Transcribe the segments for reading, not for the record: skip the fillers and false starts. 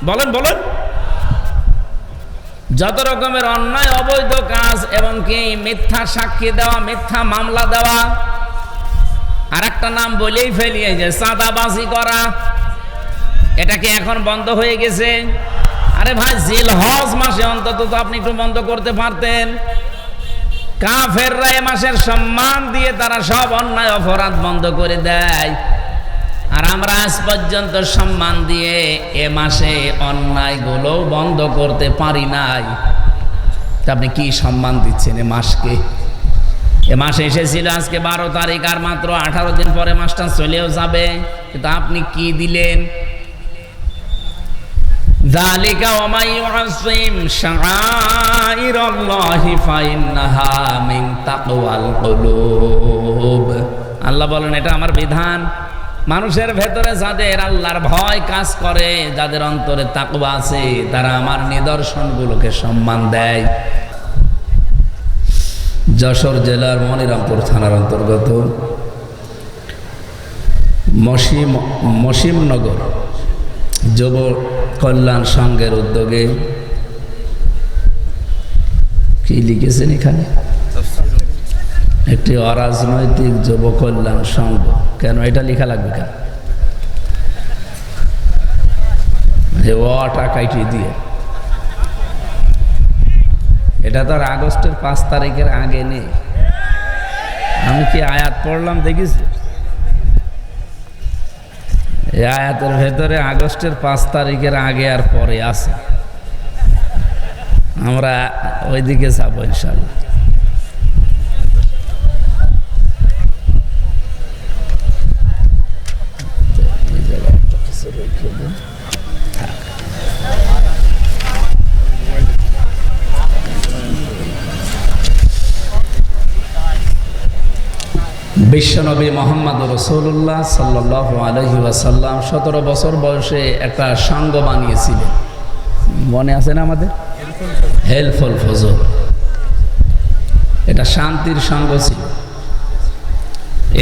বলেন বলেন। যত রকমের অন্যায় অবৈধ কাজ এবং কি মিথ্যা সাক্ষী দেওয়া, মিথ্যা মামলা দেওয়া, আর একটা নাম বলেই ফেলি, যে চাঁদাবাজি করা, এটা কি এখন বন্ধ হয়ে গেছে? আরে ভাই, জিলহজ মাসে অন্তত তো আপনি একটু বন্ধ করতে পারতেন। কাফেররা এ মাসের সম্মান দিয়ে তারা সব অন্যায় অপরাধ বন্ধ করে দেয়, আর আমরা আজ পর্যন্ত সম্মান দিয়ে এ মাসে অন্যায়গুলো বন্ধ করতে পারি নাই। তা আপনি কি সম্মান দিচ্ছেন এ মাসকে? এ মাসে এসেছিল আজকে 12 তারিখ, আর মাত্র 18 দিন পরে মাসটা চলেও যাবে, কিন্তু আপনি কি দিলেন? যালিকা ওয়া মান ইউআযযিম শাআইরাল্লাহি ফাইন্নাহা মিন তাকওয়াল কুলুব। আল্লাহ বলেন, এটা আমার বিধান। মানুষের ভেতরে যাদের আল্লাহর ভয় কাজ করে, যাদের অন্তরে তাকওয়া আছে, তারা আমার নিদর্শনগুলোকে সম্মান দেয়। যশোর জেলার মনিরামপুর থানার অন্তর্গত মসিমনগর যুব কল্যাণ সংঘের উদ্যোগে কি লিখেছেন এখানে? একটি অরাজনৈতিক যুব কল্যাণ সংঘ। কেন এটা লেখা লাগবে? কেন ওটা কাইটি দিয়ে? এটা তো আর আগস্টের 5 তারিখের আগে নেই। আমি কি আয়াত পড়লাম দেখিস? এই আয়াতের ভেতরে আগস্টের 5 তারিখের আগে আর পরে আছে। আমরা ওইদিকে যাবো ইনশাল্লাহ। বিশ্বনবী মোহাম্মদ রাসূলুল্লাহ সাল্লাল্লাহু আলাইহি ওয়াসাল্লাম 17 বছর বয়সে একটা সংঘ বানিয়েছিলেন, মনে আছে না আমাদের? হেল্পফুল ফজল। এটা শান্তির সংঘ ছিল।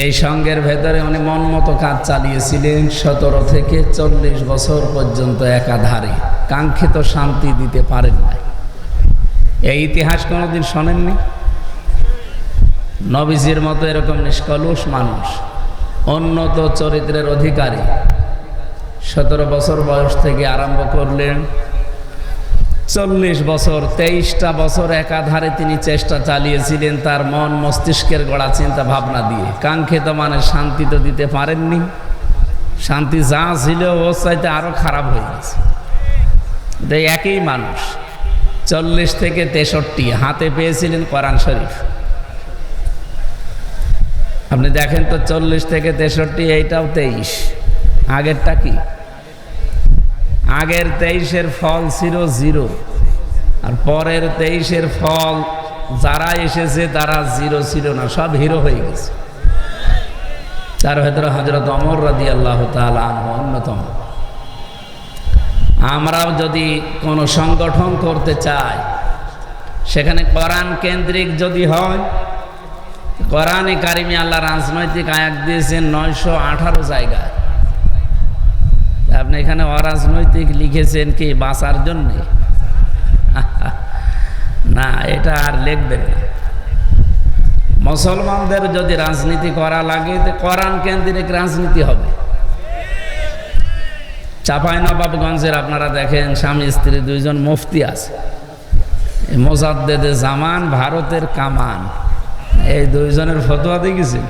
এই সংঘের ভেতরে উনি মন মতো কাজ চালিয়েছিলেন 17 থেকে 40 বছর পর্যন্ত একাধারে। কাঙ্ক্ষিত শান্তি দিতে পারেন না। এই ইতিহাস কোনোদিন শোনেননি? নবীজির মতো এরকম নিষ্কলুষ মানুষ, উন্নত চরিত্রের অধিকারী, 17 বছর বয়স থেকে আরম্ভ করলেন 40 বছর, 23টা বছর একাধারে তিনি চেষ্টা চালিয়েছিলেন তার মন মস্তিষ্কের গড়া চিন্তা ভাবনা দিয়ে। কাঙ্ক্ষিত মানে শান্তি তো দিতে পারেননি। শান্তি যা ছিল ও চাইতে আরো খারাপ হয়ে গেছে। এই একই মানুষ 40 থেকে 63 হাতে পেয়েছিলেন কোরআন শরীফ। আপনি দেখেন তো 40 থেকে 63, এইটাও 23। আগেরটা কি? আগের 23-এর ফল ছিল 0, আর পরের 23-এর ফল যারা এসেছে তারা 0 ছিল না, সব হিরো হয়ে গেছে। তার ভেতরে হযরত ওমর রাদিয়াল্লাহু তাআলা আনহু অন্যতম। আমরাও যদি কোনো সংগঠন করতে চাই, সেখানে কোরআন কেন্দ্রিক যদি হয়, কোরআনে কারিমে আল্লাহ রাজনৈতিক আয়াত দিয়েছেন 918 জায়গায়। আপনি এখানে অরাজনৈতিক লিখেছেন কি বাঁচার জন্য? না, এটা আর লিখবেন না। মুসলমানদের যদি রাজনীতি করা লাগে তো কোরআন কেন্দ্রিক রাজনীতি হবে। চাঁপাইনবাবগঞ্জের আপনারা দেখেন স্বামী স্ত্রী 2 জন মুফতি আছে, মোজাদ্দেদে জামান, ভারতের কামান। এই 2 জনের ফতোয়া দেখেছি।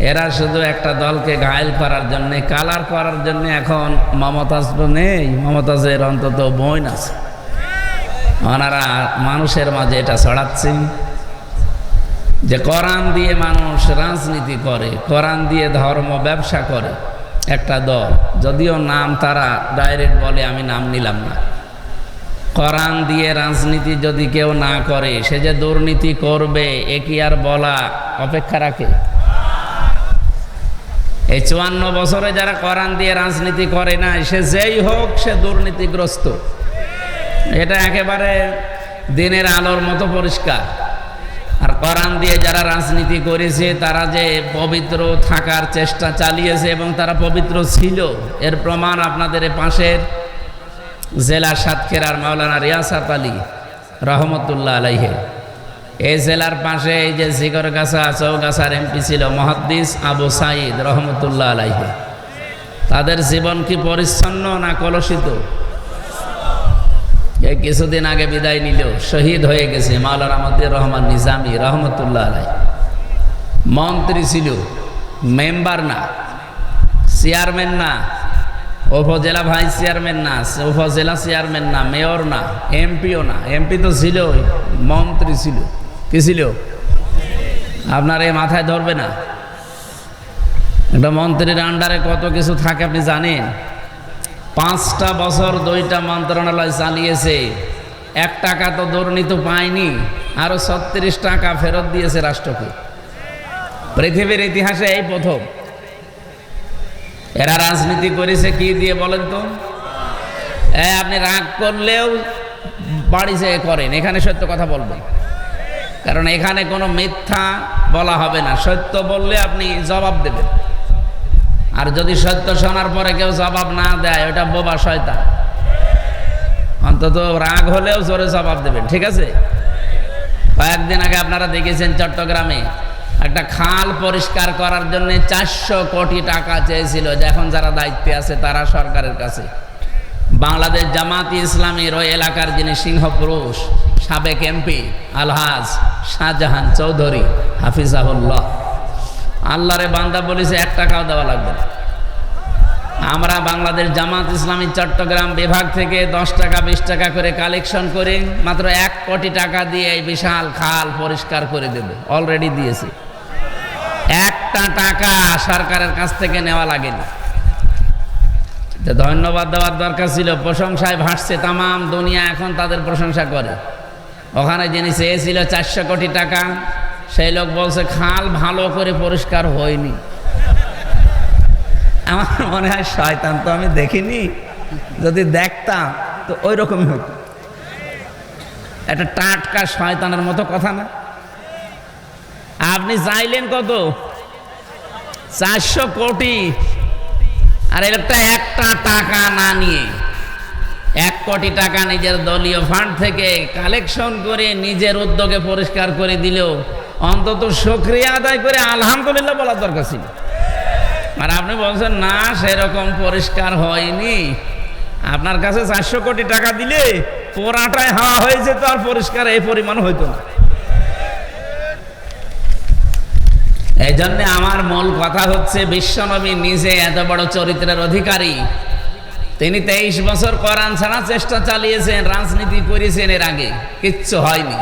এরা শুধু একটা দলকে ঘায়েল করার জন্য, কালার করার জন্য এখন মমতাজ তো নেই, মমতাজের অন্তত বোন আছে, ওনারা মানুষের মাঝে এটা ছড়াচ্ছেন যে কোরআন দিয়ে মানুষ রাজনীতি করে, কোরআন দিয়ে ধর্ম ব্যবসা করে একটা দল। যদিও নাম তারা ডাইরেক্ট বলে, আমি নাম নিলাম না। কোরআন দিয়ে রাজনীতি যদি কেউ না করে, সে যে দুর্নীতি করবে এ কি আর বলা অপেক্ষা রাখে? এই 54 বছরে যারা কোরআন দিয়ে রাজনীতি করে না, সে যেই হোক সে দুর্নীতিগ্রস্ত। এটা একেবারে দিনের আলোর মতো পরিষ্কার। আর কোরআন দিয়ে যারা রাজনীতি করেছে তারা যে পবিত্র থাকার চেষ্টা চালিয়েছে এবং তারা পবিত্র ছিল, এর প্রমাণ আপনাদের পাশের জেলা সাতক্ষীরার মাওলানা রিয়াসাত আলী রহমতুল্লাহ আলাইহে। এই জেলার পাশে এই যে জিগরগাছা চৌগাছার এমপি ছিল মুহাদ্দিস আবু সাঈদ রহমতুল্লাহ আলাইহে। তাদের জীবন কি পরিচ্ছন্ন না কলুষিত? এই কিছুদিন আগে বিদায় নিল, শহীদ হয়ে গেছে মাওলানা মতিউর রহমান নিজামী রহমতুল্লাহ আলাই। মন্ত্রী ছিল, মেম্বার না, চেয়ারম্যান না, উপজেলা ভাইস চেয়ারম্যান না, উপজেলা চেয়ারম্যান না, মেয়র না, এমপিও না। এমপি তো ছিল, মন্ত্রী ছিল। কি ছিল? আপনার এই মাথায় ধরবে না। একটা মন্ত্রীর আন্ডারে কত কিছু থাকে আপনি জানেন? 5টা বছর 2টা মন্ত্রণালয় চালিয়েছে, 1 টাকা তো দুর্নীতি পায়নি, আরো 36 টাকা ফেরত দিয়েছে রাষ্ট্রকে। পৃথিবীর ইতিহাসে এই প্রথম। এরা রাজনীতি করেছে কি দিয়ে বলেন তো? আপনি রাগ করলেও বাড়ি যেয়ে করেন, এখানে সত্য কথা বলবেন, কারণ এখানে কোনো মিথ্যা বলা হবে না। সত্য বললে আপনি জবাব দেবেন, আর যদি সত্য শোনার পরে কেউ জবাব না দেয় ওটা বোবা শয়তান। অন্তত রাগ হলেও জোরে জবাব দেবেন, ঠিক আছে? কয়েকদিন আগে আপনারা দেখেছেন চট্টগ্রামে একটা খাল পরিষ্কার করার জন্য 400 কোটি টাকা চেয়েছিল, যে এখন যারা দায়িত্বে আছে তারা সরকারের কাছে। বাংলাদেশ জামাতি ইসলামীর ওই এলাকার যিনি সিংহপুরুষ সাবেক এমপি আলহাজ শাহজাহান চৌধুরী হাফিজাহুল্লাহ, আল্লাহরে বান্দা বলেছে 1 টাকাও দেওয়া লাগবে না। আমরা বাংলাদেশ জামাত ইসলামী চট্টগ্রাম বিভাগ থেকে 10 টাকা 20 টাকা করে কালেকশন করে মাত্র 1 কোটি টাকা দিয়ে এই বিশাল খাল পরিষ্কার করে দেব। অলরেডি দিয়েছে। 1টা টাকা সরকারের কাছ থেকে নেওয়া লাগেনি। ধন্যবাদ দেওয়ার দরকার ছিল, প্রশংসায় ভাসছে তামাম দুনিয়া, এখন তাদের প্রশংসা করে। ওখানে যিনি চেয়েছিল 400 কোটি টাকা, সেই লোক বলছে খাল ভালো করে পরিষ্কার হয়নি। আমার মনে হয় শয়তান তো আমি দেখিনি, যদি দেখতাম তো ওই রকমই হতো। একটা টাটকা শয়তানের মতো কথা না? আপনি চাইলেন কত? 400 কোটি, আর একটা 1টা টাকা না নিয়ে 1 কোটি টাকা নিজের দলীয় ফান্ড থেকে কালেকশন করে নিজের উদ্যোগে পরিষ্কার করে দিলেও অন্তত শুকরিয়া আদায় করে আলহামদুলিল্লাহ বলার দরকার ছিল। আর আপনি বলছেন না সেরকম পরিষ্কার হয়নি। আপনার কাছে 400 কোটি টাকা দিলে পোড়াটায় হাওয়া হয়েছে, তো আর পরিষ্কার এই পরিমাণ হইতো না। এই জন্য আমার মূল কথা হচ্ছে, বিশ্বনবী নিজে এত বড় চরিত্রের অধিকারী, তিনি 23 বছর কোরআন ছাড়া চেষ্টা চালিয়েছেন, রাজনীতি করেছেন, এর আগে কিচ্ছু হয়নি।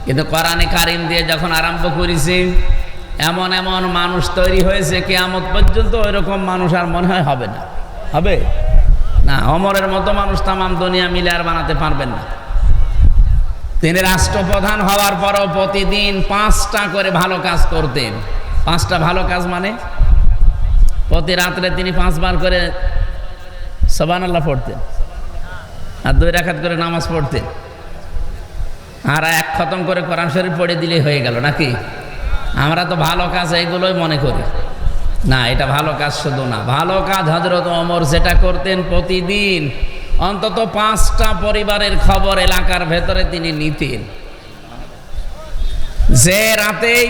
কিন্তু কোরআনে কারিম দিয়ে যখন আরম্ভ করেছে, এমন এমন মানুষ তৈরি হয়েছে, কিয়ামত পর্যন্ত ওই রকম মানুষ আর মনে হয় হবে না। হবে না? ওমরের মতো মানুষ তামাম দুনিয়া মিলে আর বানাতে পারবেন না। তিনি রাষ্ট্রপ্রধান হওয়ার পরও প্রতিদিন 5টা করে ভালো কাজ করতেন। 5টা ভালো কাজ মানে প্রতি রাত্রে তিনি 5 বার করে সুবহানাল্লাহ পড়তেন, আর 2 রাকাত করে নামাজ পড়তেন, আর 1 খতম করে কোরআন শরীফ পড়ে দিলেই হয়ে গেল নাকি? আমরা তো ভালো কাজ এইগুলোই মনে করি না। এটা ভালো কাজ শুধু না, ভালো কাজ হযরত ওমর যেটা করতেন, প্রতিদিন অন্তত 5টা পরিবারের খবর এলাকার ভেতরে তিনি নিতেন। যে রাতেই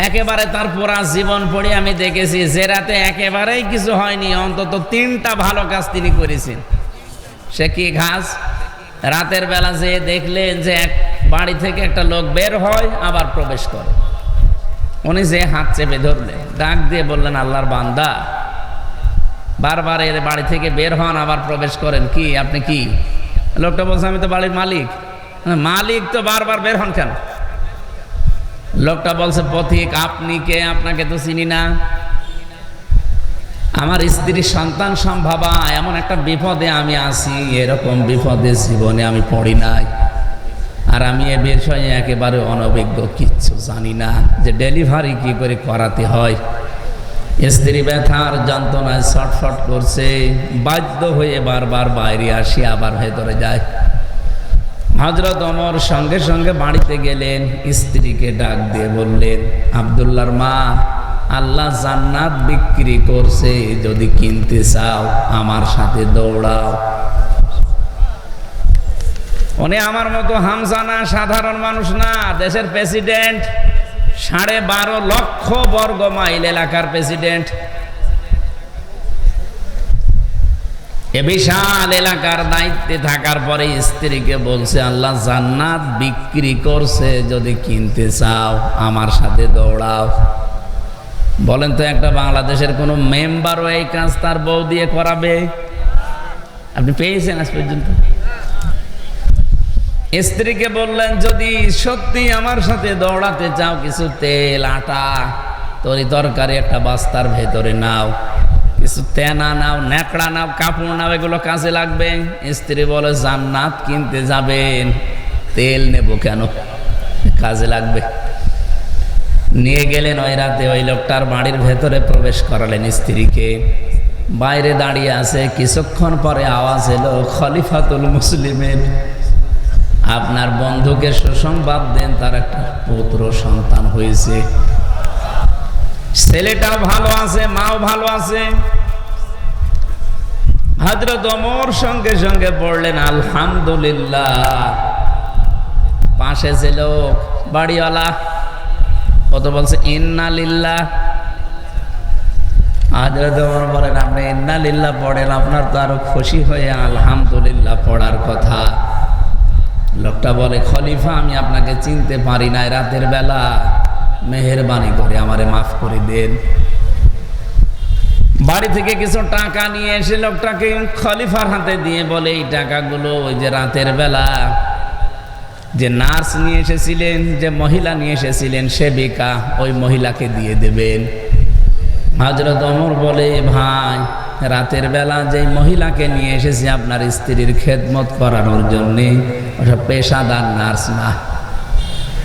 একেবারে তার পুরা জীবন পড়ে আমি দেখেছি, যে রাতে একেবারেই কিছু হয়নি, অন্তত 3টা ভালো কাজ তিনি করেছেন। সে কি কাজ? রাতের বেলা যে দেখলেন যে এক বাড়ি থেকে একটা লোক বের হয় আবার প্রবেশ করে, উনি যে হাত চেপে ধরলেন, ডাক দিয়ে বললেন, আল্লাহর বান্দা, বারবার এর বাড়ি থেকে বের হন আবার প্রবেশ করেন, কি আপনি কি? লোকটা বলছে, আমি তো বাড়ির মালিক। মালিক তো বারবার বের হন কেন? লোকটা বলছে, পথিক আপনি কে? আপনাকে তো চিনি না। আমার স্ত্রী সন্তান সম্ভবা, এমন একটা বিপদে আমি আছি, এরকম বিপদে জীবনে আমি পড়ি নাই, আর আমি এ বিষয়ে একেবারে অনভিজ্ঞ, কিচ্ছু জানি না যে ডেলিভারি কি করে করাতে হয়। স্ত্রী ব্যথার যন্ত্রণায় ছটফট করছে, বাধ্য হয়ে বারবার বাইরে আসি আবার ভেতরে যায়। হযরত ওমর সঙ্গে সঙ্গে বাড়িতে গেলেন, স্ত্রীকে ডাক দিয়ে বললেন, আব্দুল্লাহর মা, আল্লাহ জান্নাত বিক্রি করছে, যদি কিনতে চাও আমার সাথে দৌড়াও। উনি আমার মতো হামজা না, সাধারণ মানুষ না, দেশের প্রেসিডেন্ট, 12.5 লক্ষ বর্গ মাইল এলাকার প্রেসিডেন্ট। এ বিশাল এলাকার দায়িত্বে থাকার পরে স্ত্রীকে বলছে, আল্লাহ জান্নাত বিক্রি করছে, যদি কিনতে চাও আমার সাথে দৌড়াও। বলেন তো, একটা বাংলাদেশের কোন মেম্বারও এই কাজ তার বউ দিয়ে করাবে? আপনি পেয়েছেন আজ পর্যন্ত? স্ত্রীকে বললেন, যদি সত্যি আমার সাথে দৌড়াতে চাও, কিছু তেল, আটা, তরকারি একটা বস্তার ভেতরে নাও, কিছু তেনা নাও, ন্যাকড়া নাও, কাপড় নাও, এগুলো কাজে লাগবে। স্ত্রী বলে, জান্নাত কিনতে যাবেন, তেল নেব কেন, কাজে লাগবে। নিয়ে গেলেন। ওই রাতে ওই লোকটার বাড়ির ভেতরে প্রবেশ করালেন স্ত্রীকে। বাইরে দাঁড়িয়ে আছে। কিছুক্ষণ পরে আওয়াজ এলো, খলিফাতুল মুসলিমের, আপনার বন্ধুকে সুসংবাদ দেন, তার একটা পুত্র সন্তান হয়েছে, ছেলেটাও ভালো আছে, মাও ভালো আছে। হযরত ওমর সঙ্গে সঙ্গে পড়লেন আলহামদুলিল্লাহ। পাশে ছিল বাড়িওয়ালা, কত বলছে ইন্না লিল্লাহ। হযরত ওমর বলেন, আপনি ইন্না লিল্লাহ পড়েন, আপনার তো আরো খুশি হয়ে আলহামদুলিল্লাহ পড়ার কথা। লোকটা বলে, খলিফা আমি আপনাকে চিনতে পারি না, রাতের বেলা মেহেরবানি করে আমারে মাফ করে দেন। বাড়ি থেকে কিছু টাকা নিয়ে এসে লোকটাকে খলিফার হাতে দিয়ে বলে, এই টাকাগুলো ওই যে রাতের বেলা যে নার্স নিয়ে এসেছিলেন, যে মহিলা নিয়ে এসেছিলেন, সেবিকা, ওই মহিলাকে দিয়ে দেবেন। হযরত ওমর বলে, ভাই রাতের বেলা যে মহিলাকে নিয়ে এসেছি আপনার স্ত্রীর খেদমত করানোর জন্যে, ওটা পেশাদার নার্স না,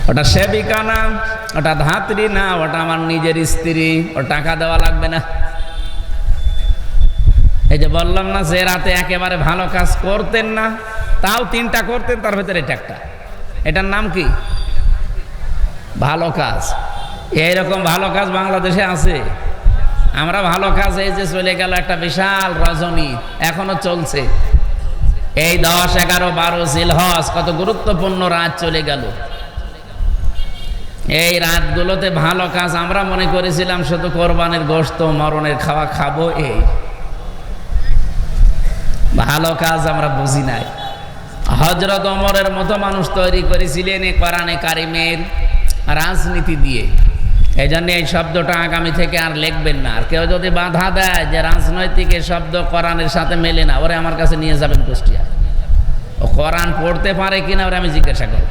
ওটা সেবিকা না, ওটা ধাত্রী না, ওটা আমার নিজের স্ত্রী, ও টাকা দেওয়া লাগবে না। এই যে বললাম না, যে রাতে একেবারে ভালো কাজ করতেন না, তাও 3টা করতেন, তার ভেতরে এটা একটা। এটার নাম কি? ভালো কাজ। এইরকম ভালো কাজ বাংলাদেশে আছে? আমরা ভালো কাজ, এই যে চলে গেল একটা বিশাল রজনী, এখনো চলছে। এই 10, 11, 12 জিলহজ, কত গুরুত্বপূর্ণ রাত চলে গেল। এই রাতগুলোতে ভালো কাজ আমরা মনে করেছিলাম শুধু কোরবানির গোশত, মরণের খাওয়া খাবো, এই ভালো কাজ আমরা বুঝি নাই। হযরত ওমরের মতো মানুষ তৈরি করেছিলেন এই কোরআনে কারিমের রাজনীতি দিয়ে। এই জন্য এই শব্দটা আগামী থেকে আর লিখবেন না। আর কেউ যদি বাধা দেয় যে রাজনৈতিক শব্দ কোরআনের সাথে মেলে না, ওরে আমার কাছে নিয়ে যাবেন কুষ্টিয়া। ও কোরআন পড়তে পারে কিনা ওরে আমি জিজ্ঞাসা করব।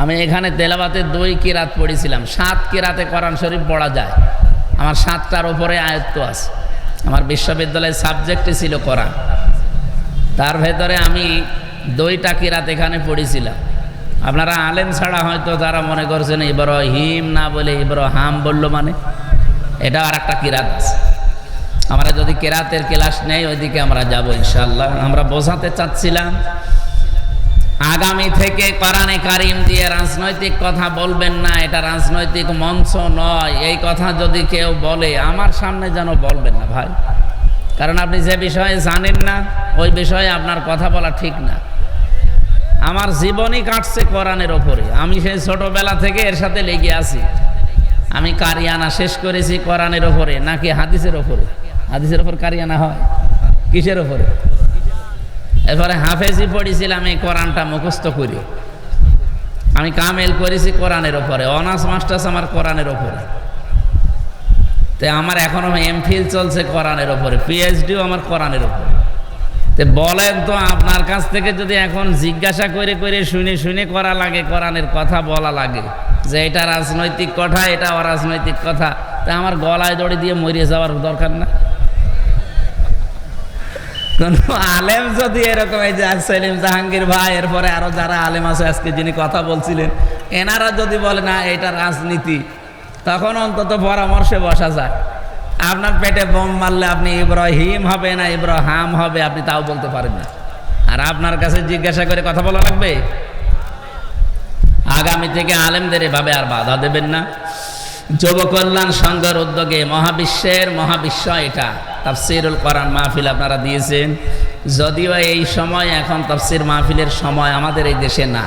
আমি এখানে তেলাওয়াতে 2 কিরাত পড়েছিলাম। 7 কিরাতে কোরআন শরীফ পড়া যায়। আমার 7টার উপরে আয়াত আছে। আমার বিশ্ববিদ্যালয়ের সাবজেক্টই ছিল কোরআন। তার ভেতরে আমি 2টা কিরাত এখানে পড়েছিলাম। আপনারা আলেম ছাড়া হয়তো যারা মনে করছেন ইব্রাহিম না বলে ইব্রাহাম বললো, মানে এটা আর একটা কিরাত আছে। আমরা যদি কিরাতের ক্লাস নেই, ওইদিকে আমরা যাব ইনশাআল্লাহ। আমরা বোঝাতে চাচ্ছিলাম, আগামী থেকে কোরআনে কারিম দিয়ে রাজনৈতিক কথা বলবেন না, এটা রাজনৈতিক মঞ্চ নয়। এই কথা যদি কেউ বলে, আমার সামনে যেন বলবেন না ভাই, কারণ আপনি যে বিষয়ে জানেন না, ওই বিষয়ে আপনার কথা বলা ঠিক না। আমার জীবনই কাটছে কোরআনের ওপরে। আমি সেই ছোটবেলা থেকে এর সাথে লেগে আছি। আমি কারিয়ানা শেষ করেছি কোরআনের ওপরে নাকি হাদিসের ওপরে? হাদিসের ওপর কারিয়ানা হয়? কিসের ওপরে? এরপরে হাফেজি পড়েছিলাম এই কোরআনটা মুখস্থ করি। আমি কামেল করেছি কোরআনের ওপরে, অনার্স মাস্টার্স আমার কোরআনের ওপরে। তো আমার এখনো এমফিল চলছে কোরআনের ওপরে, পিএইচডিও আমার কোরআনের ওপরে। তো বলেন তো, আপনার কাছ থেকে যদি এখন জিজ্ঞাসা করে করে শুনে শুনে করা লাগে, কোরআনের কথা বলা লাগে যে এটা রাজনৈতিক কথা, এটা অরাজনৈতিক কথা, তা আমার গলায় দড়ি দিয়ে মরিয়ে যাওয়ার দরকার না? কোন আলেম যদি এরকম, এই যে সেলিম জাহাঙ্গীর ভাই, এরপরে আরো যারা আলেম আছে আজকে যিনি কথা বলছিলেন, এনারা যদি বলে না এটা রাজনীতি, তখন অন্তত পরামর্শে বসা যায়। আপনার পেটে বোম মারলে আপনি ইব্রাহিম হবে না ইব্রাহাম হবে, আপনি তাও বলতে পারেন না। আর আপনার কাছে জিজ্ঞাসা করে কথা বলা লাগবে? আগামী থেকে আলেমদের এভাবে আর বাধা দেবেন না। যুব কল্যাণ সংঘের উদ্যোগে মহাবিশ্ব এটা তাফসীরুল কোরআন মাহফিল আপনারা দিয়েছেন। যদিও এই সময় এখন তাফসীর মাহফিলের সময় আমাদের এই দেশে না,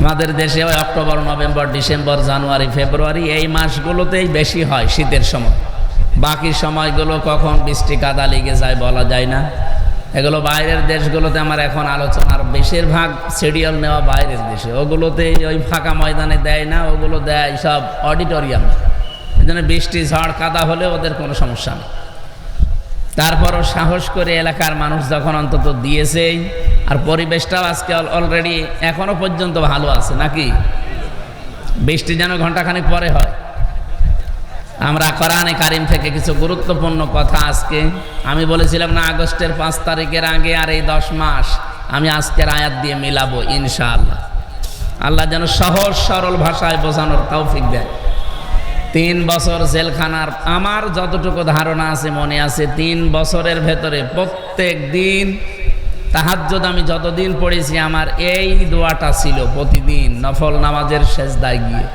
আমাদের দেশে ওই অক্টোবর, নভেম্বর, ডিসেম্বর, জানুয়ারি, ফেব্রুয়ারি এই মাসগুলোতেই বেশি হয় শীতের সময়। বাকি সময়গুলো কখন বৃষ্টি কাদা লেগে যায় বলা যায় না। এগুলো বাইরের দেশগুলোতে আমার এখন আলোচনার বেশিরভাগ শিডিউল নেওয়া বাইরের দেশে, ওগুলোতে ওই ফাঁকা ময়দানে দেয় না, ওগুলো দেয় সব অডিটোরিয়াম। এই জন্য বৃষ্টি ঝড় কাদা হলে ওদের কোনো সমস্যা নেই। তারপরও সাহস করে এলাকার মানুষ যখন অন্তত দিয়েছেই, আর পরিবেশটাও আজকে অলরেডি এখনো পর্যন্ত ভালো আছে নাকি, বৃষ্টি যেন ঘন্টাখানেক পরে হয়। আমরা কোরআনে কারিম থেকে কিছু গুরুত্বপূর্ণ কথা আজকে, আমি বলেছিলাম না আগস্টের 5 তারিখের আগে আর এই 10 মাস আমি আজকের আয়াত দিয়ে মিলাবো ইনশাআল্লাহ। আল্লাহ যেন সহজ সরল ভাষায় বোঝানোর তৌফিক দেয়। 3 বছর জেলখানার আমার যতটুকু ধারণা আছে মনে আছে, 3 বছরের ভেতরে প্রত্যেক দিন তাহাজ্জুদ আমি যতদিন পড়েছি আমার এই দোয়াটা ছিল প্রতিদিন নফল নামাজের সেজদায় গিয়ে,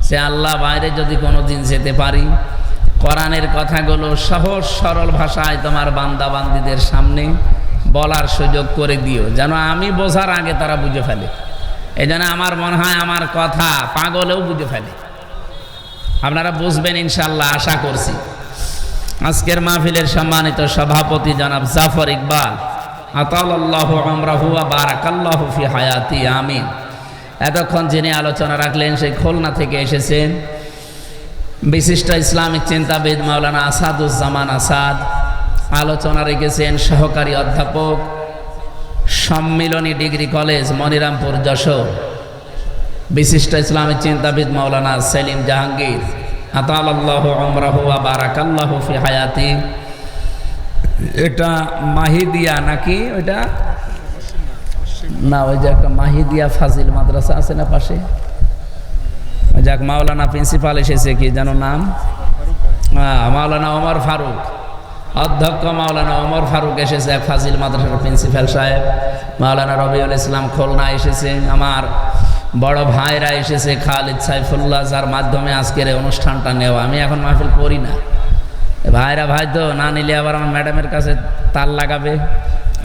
সে আল্লাহ বাইরে যদি কোনো দিন যেতে পারি, কোরআনের কথাগুলো সহজ সরল ভাষায় তোমার বান্দা বান্দীদের সামনে বলার সুযোগ করে দিও, যেন আমি বোঝার আগে তারা বুঝে ফেলে। এই জন্য আমার মনে হয় আমার কথা পাগলেও বুঝে ফেলে। আপনারা বুঝবেন ইনশাআল্লাহ, আশা করছি। আজকের মাহফিলের সম্মানিত সভাপতি জনাব জাফর ইকবাল, আতালাল্লাহু আমরাহু ওয়া বারাকাল্লাহু ফি হায়াতি, আমিন। এতক্ষণ যিনি আলোচনা রাখলেন সেই খুলনা থেকে এসেছেন বিশিষ্ট ইসলামিক চিন্তাবিদ মাওলানা আসাদুজ্জামান আসাদ। আলোচনা রেখেছেন সহকারী অধ্যাপক, সম্মিলনী ডিগ্রি কলেজ, মনিরামপুর, যশোর, বিশিষ্ট ইসলামিক চিন্তাবিদ মাওলানা সেলিম জাহাঙ্গীর, আতালাল্লাহু আমরাহু ওয়া বারাকাল্লাহু ফি হায়াতি। এটা মাহিদিয়া নাকি ওইটা না, ওই যে একটা মাহিদিয়া ফাজিল মাদ্রাসা আছে না পাশে, যাক মাওলানা প্রিন্সিপাল এসেছে, কি যেন নাম, মাওলানা ওমর ফারুক, অধ্যক্ষ মাওলানা ওমর ফারুক এসেছে, এক ফাজিল মাদ্রাসার প্রিন্সিপাল সাহেব। মাওলানা রবিউল ইসলাম খুলনা এসেছে, আমার বড় ভাইরা এসেছে, খালিদ সাইফুল্লাহ, যার মাধ্যমে আজকের এই অনুষ্ঠানটা নেওয়া। আমি এখন মাহফিল করি না, ভাইরা ভাই তো না নিলে আবার আমার ম্যাডামের কাছে তাল লাগাবে,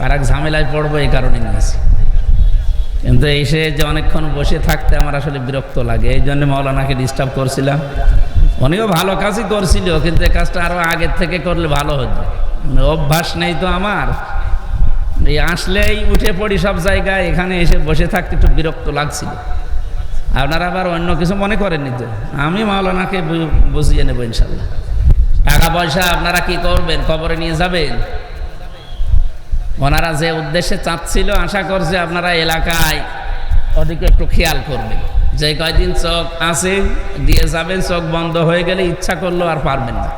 আর এক ঝামেলায় পড়বো, এই কারণে নিয়েছি। কিন্তু এসে যে অনেকক্ষণ বসে থাকতে আমার আসলে বিরক্ত লাগে, এই জন্য মাওলানাকে ডিস্টার্ব করছিলাম। উনিও ভালো কাজই করছিল, কিন্তু এই কাজটা আরও আগের থেকে করলে ভালো হতো। অভ্যাস নেই তো আমার, এই আসলেই উঠে পড়ি সব জায়গায়, এখানে এসে বসে থাকতে একটু বিরক্ত লাগছিল। আপনারা আবার অন্য কিছু মনে করেননি তো, আমি মাওলানাকে বুঝিয়ে নেব ইনশাল্লাহ। টাকা পয়সা আপনারা কি করবেন, কবরে নিয়ে যাবেন? ওনারা যে উদ্দেশ্যে চাচ্ছিল, আশা করছে আপনারা এলাকায় ওদিকে একটু খেয়াল করবেন। যে কয়দিন চোখ আছে দিয়ে যাবেন, চোখ বন্ধ হয়ে গেলে ইচ্ছা করলেও আর পারবেন না।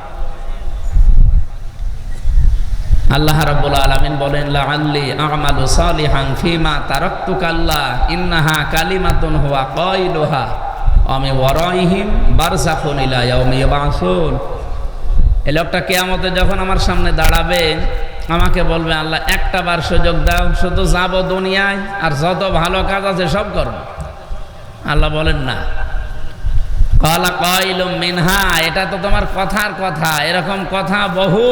আল্লাহ রাব্বুল আলামিন বলেন, লাআল্লি আ'মালু সালিহান ফীমা তারাকতু কাল্লা ইন্নাহা কালিমাতুন হুয়া কাইলুহা ওয়া মিন ওয়ারাইহিম বারযাখুন ইলা ইয়াউমি ইউবআসুন। এই লোকটা কিয়ামতে যখন আমার সামনে দাঁড়াবে, আমাকে বলবে, আল্লাহ একটা বার সুযোগ দাও, শুধু যাবো দুনিয়ায় আর যত ভালো কাজ আছে সব করব। আল্লাহ বলেন না, ক্বালা কাইলুম মিনহা, এটা তো তোমার কথার কথা, এরকম কথা বহু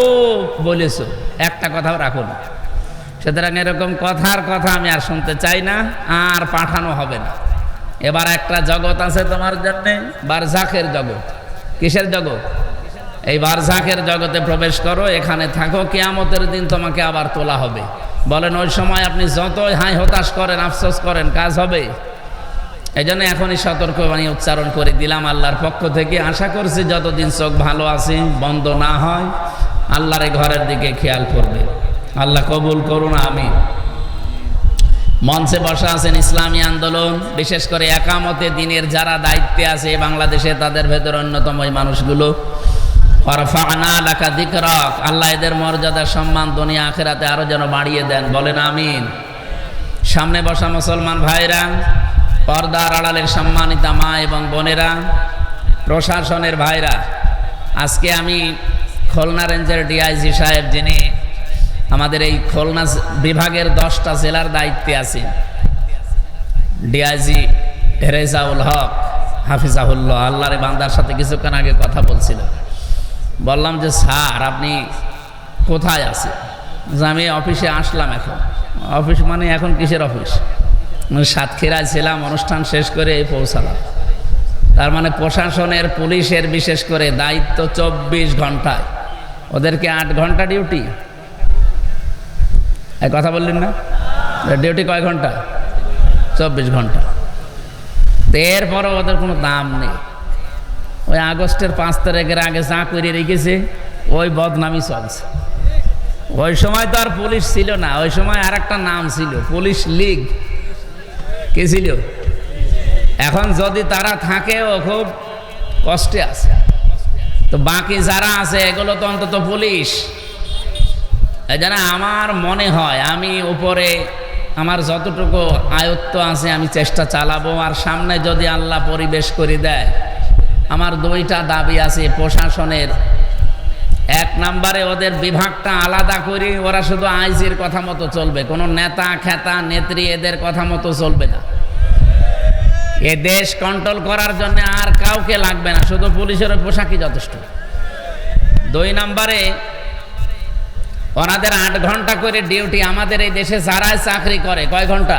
বলেছো, একটা কথাও রাখো না। সুতরাং এরকম কথার কথা আমি আর শুনতে চাই না, আর পাঠানো হবে না। এবার একটা জগৎ আছে তোমার জন্যে, বারজাখের জগৎ। কিসের জগৎ? এই বারজাখের জগতে প্রবেশ করো, এখানে থাকো, কিয়ামতের দিন তোমাকে আবার তোলা হবে। বলেন ওই সময় আপনি যতই হাই হতাশ করেন, আফসোস করেন, কাজ হবে? এই জন্য এখনই সতর্কবাণী উচ্চারণ করে দিলাম আল্লাহর পক্ষ থেকে। আশা করছি যতদিন চোখ ভালো আছে, বন্ধ না হয়, আল্লাহর এই ঘরের দিকে খেয়াল করবে। আল্লাহ কবুল করুন, আমিন। মঞ্চে বসা আছেন ইসলামী আন্দোলন, বিশেষ করে একামতে দিনের যারা দায়িত্বে আছে বাংলাদেশে, তাদের ভেতর অন্যতম এই মানুষগুলো। ওয়ারফা'না লাকা যিকরাক, আল্লাহ এদের মর্যাদা, সম্মান দুনিয়া আখিরাতে আরো যেন বাড়িয়ে দেন, বলেন আমিন। সামনে বসা মুসলমান ভাইরা, পর্দার আড়ালের সম্মানিতা মা এবং বোনেরা, প্রশাসনের ভাইরা, আজকে আমি খুলনা রেঞ্জের ডিআইজি সাহেব, যিনি আমাদের এই খুলনা বিভাগের 10টা জেলার দায়িত্বে আছেন, ডিআইজি রেজাউল হক, হাফিজাহুল্লাহ, আল্লাহর বান্দার সাথে কিছুক্ষণ আগে কথা বলছিল। বললাম যে স্যার আপনি কোথায় আছেন? যে আমি অফিসে আসলাম। এখন অফিস মানে এখন কিসের অফিস? মানে সাতক্ষীরায় ছিলাম, অনুষ্ঠান শেষ করে এই পৌঁছালাম। তার মানে প্রশাসনের, পুলিশের বিশেষ করে দায়িত্ব 24 ঘন্টায়, ওদেরকে 8 ঘন্টা ডিউটি। এই কথা বললেন না? ডিউটি কয় ঘন্টা? 24 ঘন্টা। এরপরও ওদের কোনো দাম নেই। ওই আগস্টের 5 তারিখের আগে যা করে রেখেছে ওই বদনামি চলছে। ওই সময় তো আর পুলিশ ছিল না, ওই সময় আর একটা নাম ছিল, পুলিশ লীগ। কি ছিল? এখন যদি তারা থাকেও খুব কষ্টে আছে। তো বাকি যারা আছে এগুলো তো অন্তত পুলিশ। এই জন্য আমার মনে হয় আমি উপরে আমার যতটুকু আয়ত্ত আছে আমি চেষ্টা চালাবো। আর সামনে যদি আল্লাহ পরিবেশ করে দেয়, আমার 2টা দাবি আছে প্রশাসনের। 1 নম্বরে ওদের বিভাগটা আলাদা করে, ওরা শুধু আইজির কথা মতো চলবে, কোনো নেতা খেতা নেত্রী এদের কথা মতো চলবে না। এ দেশ কন্ট্রোল করার জন্য আর কাউকে লাগবে না, শুধু পুলিশের পোশাকই যথেষ্ট। 2 নম্বরে ওনাদের 8 ঘন্টা করে ডিউটি। আমাদের এই দেশে যারাই চাকরি করে কয় ঘন্টা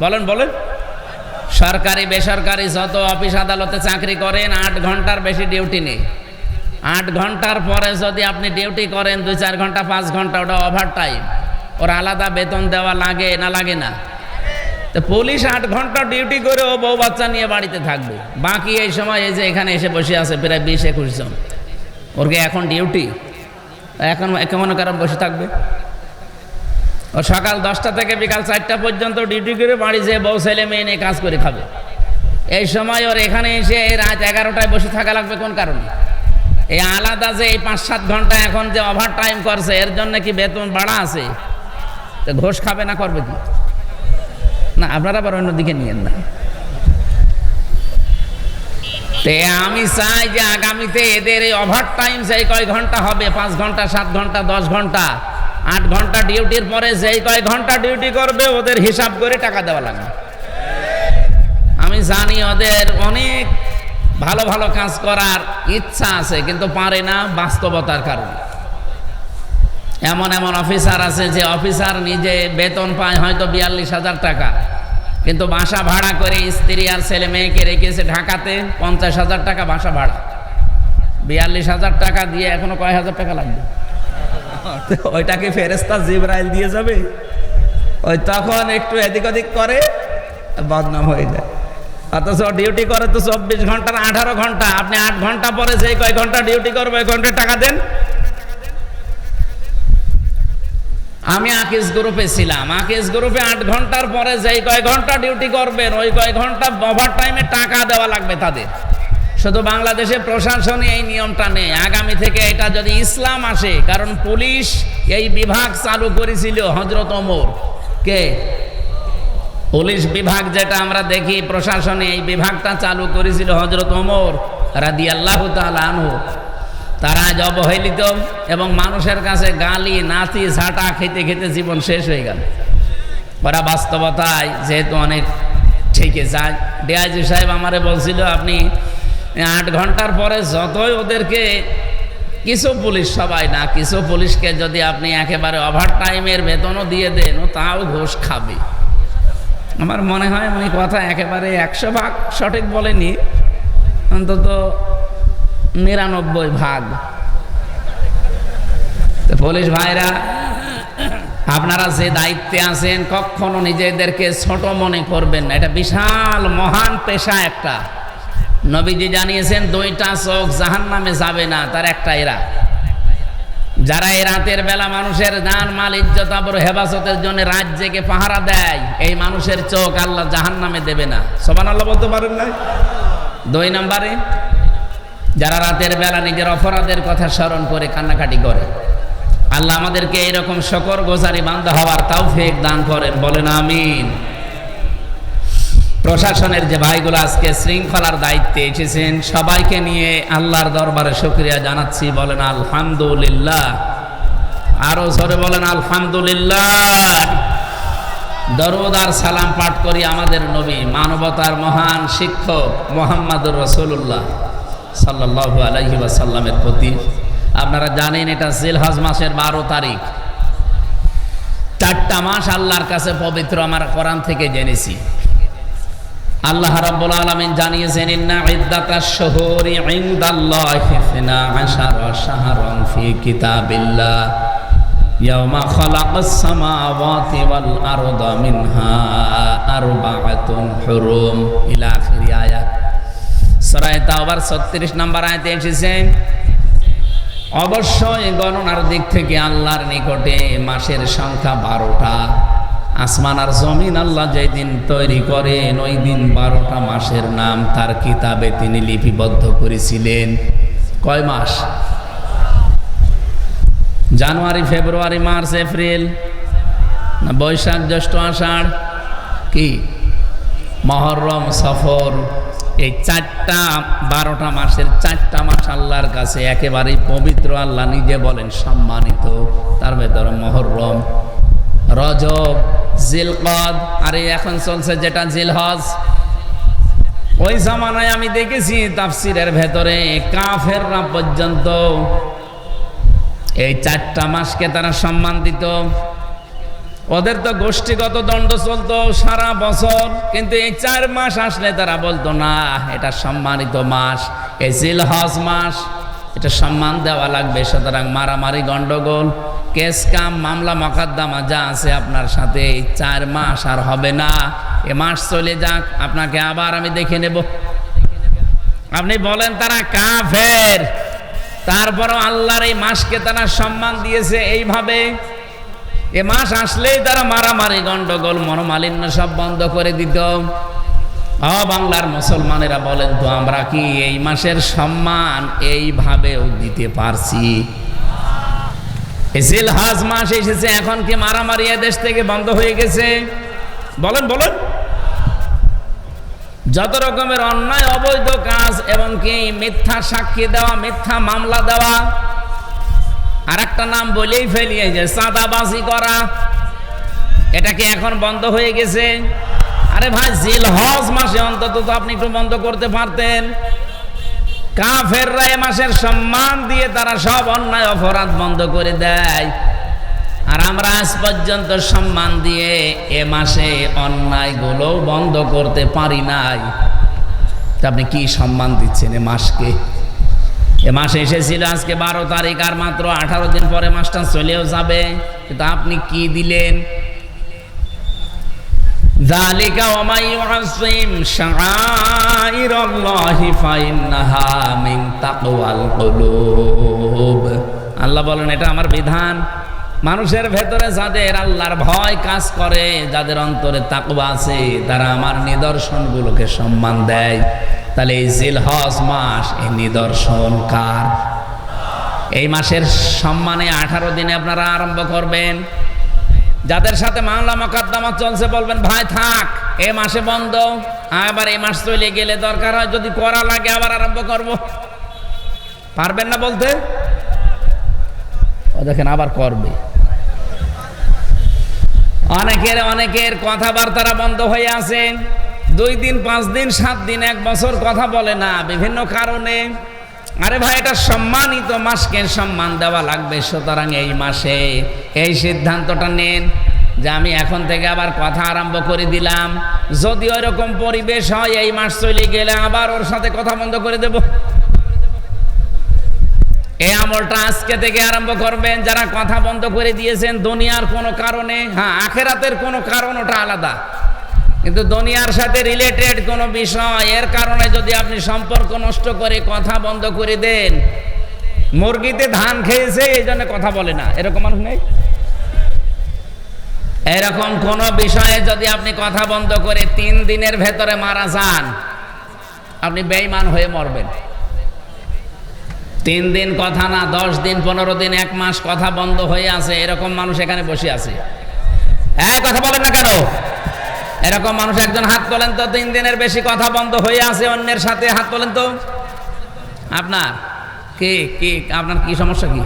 বলেন? সরকারি বেসরকারি যত অফিস আদালতে চাকরি করেন 8 ঘন্টার বেশি ডিউটি নেই। 8 ঘন্টার পরে যদি আপনি ডিউটি করেন 2-4 ঘন্টা 5 ঘন্টা, ওটা ওভার টাইম। ওর আলাদা বেতন দেওয়া লাগে না? লাগে না? তো পুলিশ 8 ঘন্টা ডিউটি করে ও বউ বাচ্চা নিয়ে বাড়িতে থাকবে। বাকি এই সময় এই যে এখানে এসে বসে আছে প্রায় 20-21 জন, ওরকে এখন ডিউটি, এখন কেমন কারণ বসে থাকবে? ও সকাল 10টা থেকে বিকাল 4টা পর্যন্ত ডিউটি করে বাড়ি যেয়ে বউ ছেলে মেয়ে নিয়ে কাজ করে খাবে। এই সময় ওর এখানে এসে রাত 11টায় বসে থাকা লাগবে কোন কারণে? এই আলাদা যে এই 5-7 ঘন্টা এখন যে ওভার টাইম করছে, এর জন্য কি বেতন বাড়া আছে? তো ঘোষ খাবে না, করবে কি না? আপনারা আবার অন্যদিকে নিয়েন না। আমি চাই যে আগামীতে এদের এই ওভার টাইম যেই কয় ঘন্টা হবে, 5 ঘন্টা 7 ঘন্টা 10 ঘন্টা 8 ঘন্টা ডিউটির পরে যেই কয় ঘন্টা ডিউটি করবে ওদের হিসাব করে টাকা দেওয়া লাগবে। আমি জানি ওদের অনেক ভালো ভালো কাজ করার ইচ্ছা আছে, কিন্তু পারে না বাস্তবতার কারণে। এমন এমন অফিসার আছে যে অফিসার নিজে বেতন পায় হয়তো 42,000 টাকা, কিন্তু বাসা ভাড়া করে স্ত্রী আর ছেলে মেয়েকে রেখেছে ঢাকাতে 50,000 টাকা বাসা ভাড়া। 42,000 টাকা দিয়ে এখনো কয় হাজার টাকা লাগবে? ওইটাকে ফেরেশতা জিবরাইল দিয়ে যাবে? ওই তখন একটু এদিক ওদিক করে বদনাম হয়ে যায়। অথচ ডিউটি করে তো 24 ঘন্টার 18 ঘন্টা। আপনি 8 ঘন্টা পরে যে কয় ঘন্টা ডিউটি করবে ওই ঘন্টায় টাকা দেন। আমি আকিজ গ্রুপে ছিলাম, আকিজ গ্রুপে 8 ঘন্টার পরে যেই কয় ঘন্টা ডিউটি করবেন ওই কয় ঘন্টা ওভার টাইমে টাকা দেওয়া লাগবে তাদের। শুধু বাংলাদেশে প্রশাসনে এই নিয়মটা নেই, আগামী থেকে এটা যদি ইসলাম আসে, কারণ পুলিশ এই বিভাগ চালু করেছিল হযরত ওমর। কে? পুলিশ বিভাগ যেটা আমরা দেখি প্রশাসনে, এই বিভাগটা চালু করেছিল হযরত ওমর রাদিয়াল্লাহু তাআলা আনহু। তারা আজ অবহেলিত এবং মানুষের কাছে গালি নাতি ঝাঁটা খেতে খেতে জীবন শেষ হয়ে গেল। ওরা বাস্তবতায় যেহেতু অনেক থেকে যায়। ডিআইজি সাহেব আমারে বলছিল আপনি 8 ঘন্টার পরে যতই ওদেরকে, কিছু পুলিশ, সবাই না, কিছু পুলিশকে যদি আপনি একেবারে ওভার টাইমের বেতনও দিয়ে দেন ও তাও ঘুষ খাবে। আমার মনে হয় আমি কথা একেবারে 100% সঠিক বলেনি, অন্তত 99%। পুলিশ ভাইরা, আপনারা যে দায়িত্বে আছেন কখনো নিজেদেরকে ছোট মনে করবেন না। এটা বিশাল মহান পেশা একটা। নবীজি জানিয়েছেন 2টা চোখ জাহান্নামে যাবে না, তার একটা এরা। যারা এই রাতের বেলা মানুষের জান মাল ইজ্জত আবরু হেফাজতের জন্য রাত জেগে পাহারা দেয়, এই মানুষের চোখ আল্লাহ জাহান্নামে দেবে না। সুবহানাল্লাহ বলতে পারেন না? 2 নম্বরে যারা রাতের বেলা নিজের অপরাধের কথা স্মরণ করে কান্নাকাটি করে। আল্লাহ আমাদেরকে এইরকম শুকরগুজারি বান্দা হওয়ার তৌফিক দান করেন, বলেন আমিন। প্রশাসনের যে ভাইগুলো আজকে শৃঙ্খলার দায়িত্বে এসেছেন সবাইকে নিয়ে আল্লাহর দরবারে শুকরিয়া জানাচ্ছি, বলেন আলহামদুলিল্লাহ। আরো জোরে বলেন আলহামদুলিল্লাহ। দরুদ আর সালাম পাঠ করি আমাদের নবী, মানবতার মহান শিক্ষক মুহাম্মদুর রাসূলুল্লাহ সাল্লাল্লাহু আলাইহি ওয়াসাল্লামের প্রতি। আপনারা জানেন এটা জিলহজ মাসের 12 তারিখ। 4টা মাস আল্লাহর কাছে পবিত্র, আমরা কোরআন থেকে জেনেছি। আল্লাহ রাব্বুল আলামিন জানিয়েছেন, ইন্না ইদ্দাতাশ শুহুরি ইনদাল্লাহি 12 শাহরান ফি কিতাবিল্লাহ ইয়াওমা খালাকাস সামাওয়াতি ওয়াল আরদা মিনহা আরবাআতুন হুরুম ইলা আখির আয়াত। সূরা তাওবার 36 নম্বর আয়াতে এসেছে, অবশ্যই গণনার দিক থেকে আল্লাহর নিকটে মাসের সংখ্যা 12টা। আসমান আর জমিন আল্লাহ যেই দিন তৈরি করেন ওই দিন 12টা মাসের নাম তার কিতাবে তিনি লিপিবদ্ধ করেছিলেন। কয় মাস? জানুয়ারি, ফেব্রুয়ারি, মার্চ, এপ্রিল, না বৈশাখ, জ্যৈষ্ঠ, আষাঢ়, কি মহররম, সফর। এই 12টা মাসের 4টা মাস আল্লাহর কাছে একেবারেই পবিত্র। আল্লাহ নিজে বলেন সম্মানিত। তার ভেতরে মহররম, রজব, জিলকদ, আর এখন চলছে যেটা জিলহজ। ওই জামানায় আমি দেখেছি তাফসিরের ভেতরে কাফেররা পর্যন্ত এই 4টা মাসকে তারা সম্মান দিত। ওদের তো গোষ্ঠীগত দ্বন্দ্ব চলতো সারা বছর, কিন্তু এই 4 মাস আসলে তারা বলতো না এটা সম্মানিত মাস, এই জিলহজ মাস, এটা সম্মান দেওয়া লাগবে। সুতরাং মারামারি, গন্ডগোল, কেস কাম, মামলা মকদ্দমা যা আছে আপনার সাথে, এই 4 মাস আর হবে না। এ মাস চলে যাক, আপনাকে আবার আমি দেখে নেব। আপনি বলেন তারা কাফের, তারপরও আল্লাহর এই মাসকে তারা সম্মান দিয়েছে এইভাবে। এ মাস আসলেই তারা মারামারি, গন্ডগোল, মনোমালিন্য সব বন্ধ করে দিত। বাংলার মুসলমানেরা বলেন তো আমরা কি এই মাসের সম্মান এইভাবেও দিতে পারছি? জিলহজ মাস এসেছে, এখন কি মারামারি দেশ থেকে বন্ধ হয়ে গেছে? বলেন বলেন। যত রকমের অন্যায় অবৈধ কাজ এবং কি মিথ্যা সাক্ষী দেওয়া, মিথ্যা মামলা দেওয়া, আর একটা নাম বলেই ফেলি, যে চাঁদাবাজি করা, এটা কি এখন বন্ধ হয়ে গেছে? আরে ভাই, জিলহজ মাসে অন্তত তো আপনি একটু বন্ধ করতে পারতেন। কাফেররা এ মাসের সম্মান দিয়ে তারা সব অন্যায় অপরাধ বন্ধ করে দেয়, আর আমরা আজ পর্যন্ত সম্মান দিয়ে এ মাসে অন্যায়গুলো বন্ধ করতে পারি নাই। আপনি কি সম্মান দিচ্ছেন এ মাসকে? এ মাসে এসেছিল আজকে 12 তারিখ, আর মাত্র 18 দিন পরে মাসটা চলেও যাবে, কিন্তু আপনি কি দিলেন? যালিকা ওয়া মান ইউআযযিম শাআইরাল্লাহি ফাইন্নাহা মিন তাকওয়াল কুলুব। আল্লাহ বলেন এটা আমার বিধান। মানুষের ভেতরে যাদের আল্লাহর ভয় কাজ করে, যাদের অন্তরে তাকওয়া আছে, তারা আমার নিদর্শনগুলোকে সম্মান দেয়। তাহলে এই জিলহজ মাস, এই নিদর্শন কার? এই মাসের সম্মানে 18 দিনে আপনারা আরম্ভ করবেন। যাদের সাথে মামলা মকদ্দমা চলছে বলবেন ভাই থাক, এ মাসে বন্ধ, আবার এই মাস চলে গেলে দরকার হয় যদি করা লাগে আবার আরম্ভ করব। পারবেন না বলতে? ও দেখেন আবার করবে। অনেকের কথাবার্তারা বন্ধ হয়ে আছে, 2 দিন, 5 দিন, 7 দিন, 1 বছর কথা বলে না বিভিন্ন কারণে। আরে ভাই, এটা সম্মানিত মাসকে সম্মান দেওয়া লাগবে। সুতরাং এই মাসে এই সিদ্ধান্তটা নেন যে আমি এখন থেকে আবার কথা আরম্ভ করে দিলাম। যদি ওইরকম পরিবেশ হয় এই মাস চলে গেলে আবার ওর সাথে কথা বন্ধ করে দেব। এই আমলটা আজকে থেকে আরম্ভ করবেন। যারা কথা বন্ধ করে দিয়েছেন দুনিয়ার কোনো কারণে, হ্যাঁ আখেরাতের কোনো কারণ, ওটা আলাদা, কিন্তু দুনিয়ার সাথে রিলেটেড কোনো বিষয় এর কারণে যদি আপনি সম্পর্ক নষ্ট করে কথা বন্ধ করে দেন, মুরগিতে ধান খেয়েছে এই জন্য কথা বলে না, এরকম মানুষ নেই? এরকম কোন বিষয়ে যদি আপনি কথা বন্ধ করে 3 দিনের ভেতরে মারা যান, আপনি বেঈমান হয়ে মরবেন। 3 দিন কথা না, 10 দিন, 15 দিন, 1 মাস কথা বন্ধ হয়ে আছে, এরকম মানুষ এখানে বসে আছে। হ্যাঁ, কথা বলেন না কেন? এরকম মানুষ একজন হাত তোলেন তো, 3 দিনের বেশি কথা বন্ধ হয়ে আছে অন্যের সাথে, হাত তোলেন তো। আপনার কি কি আপনার কি সমস্যা কি?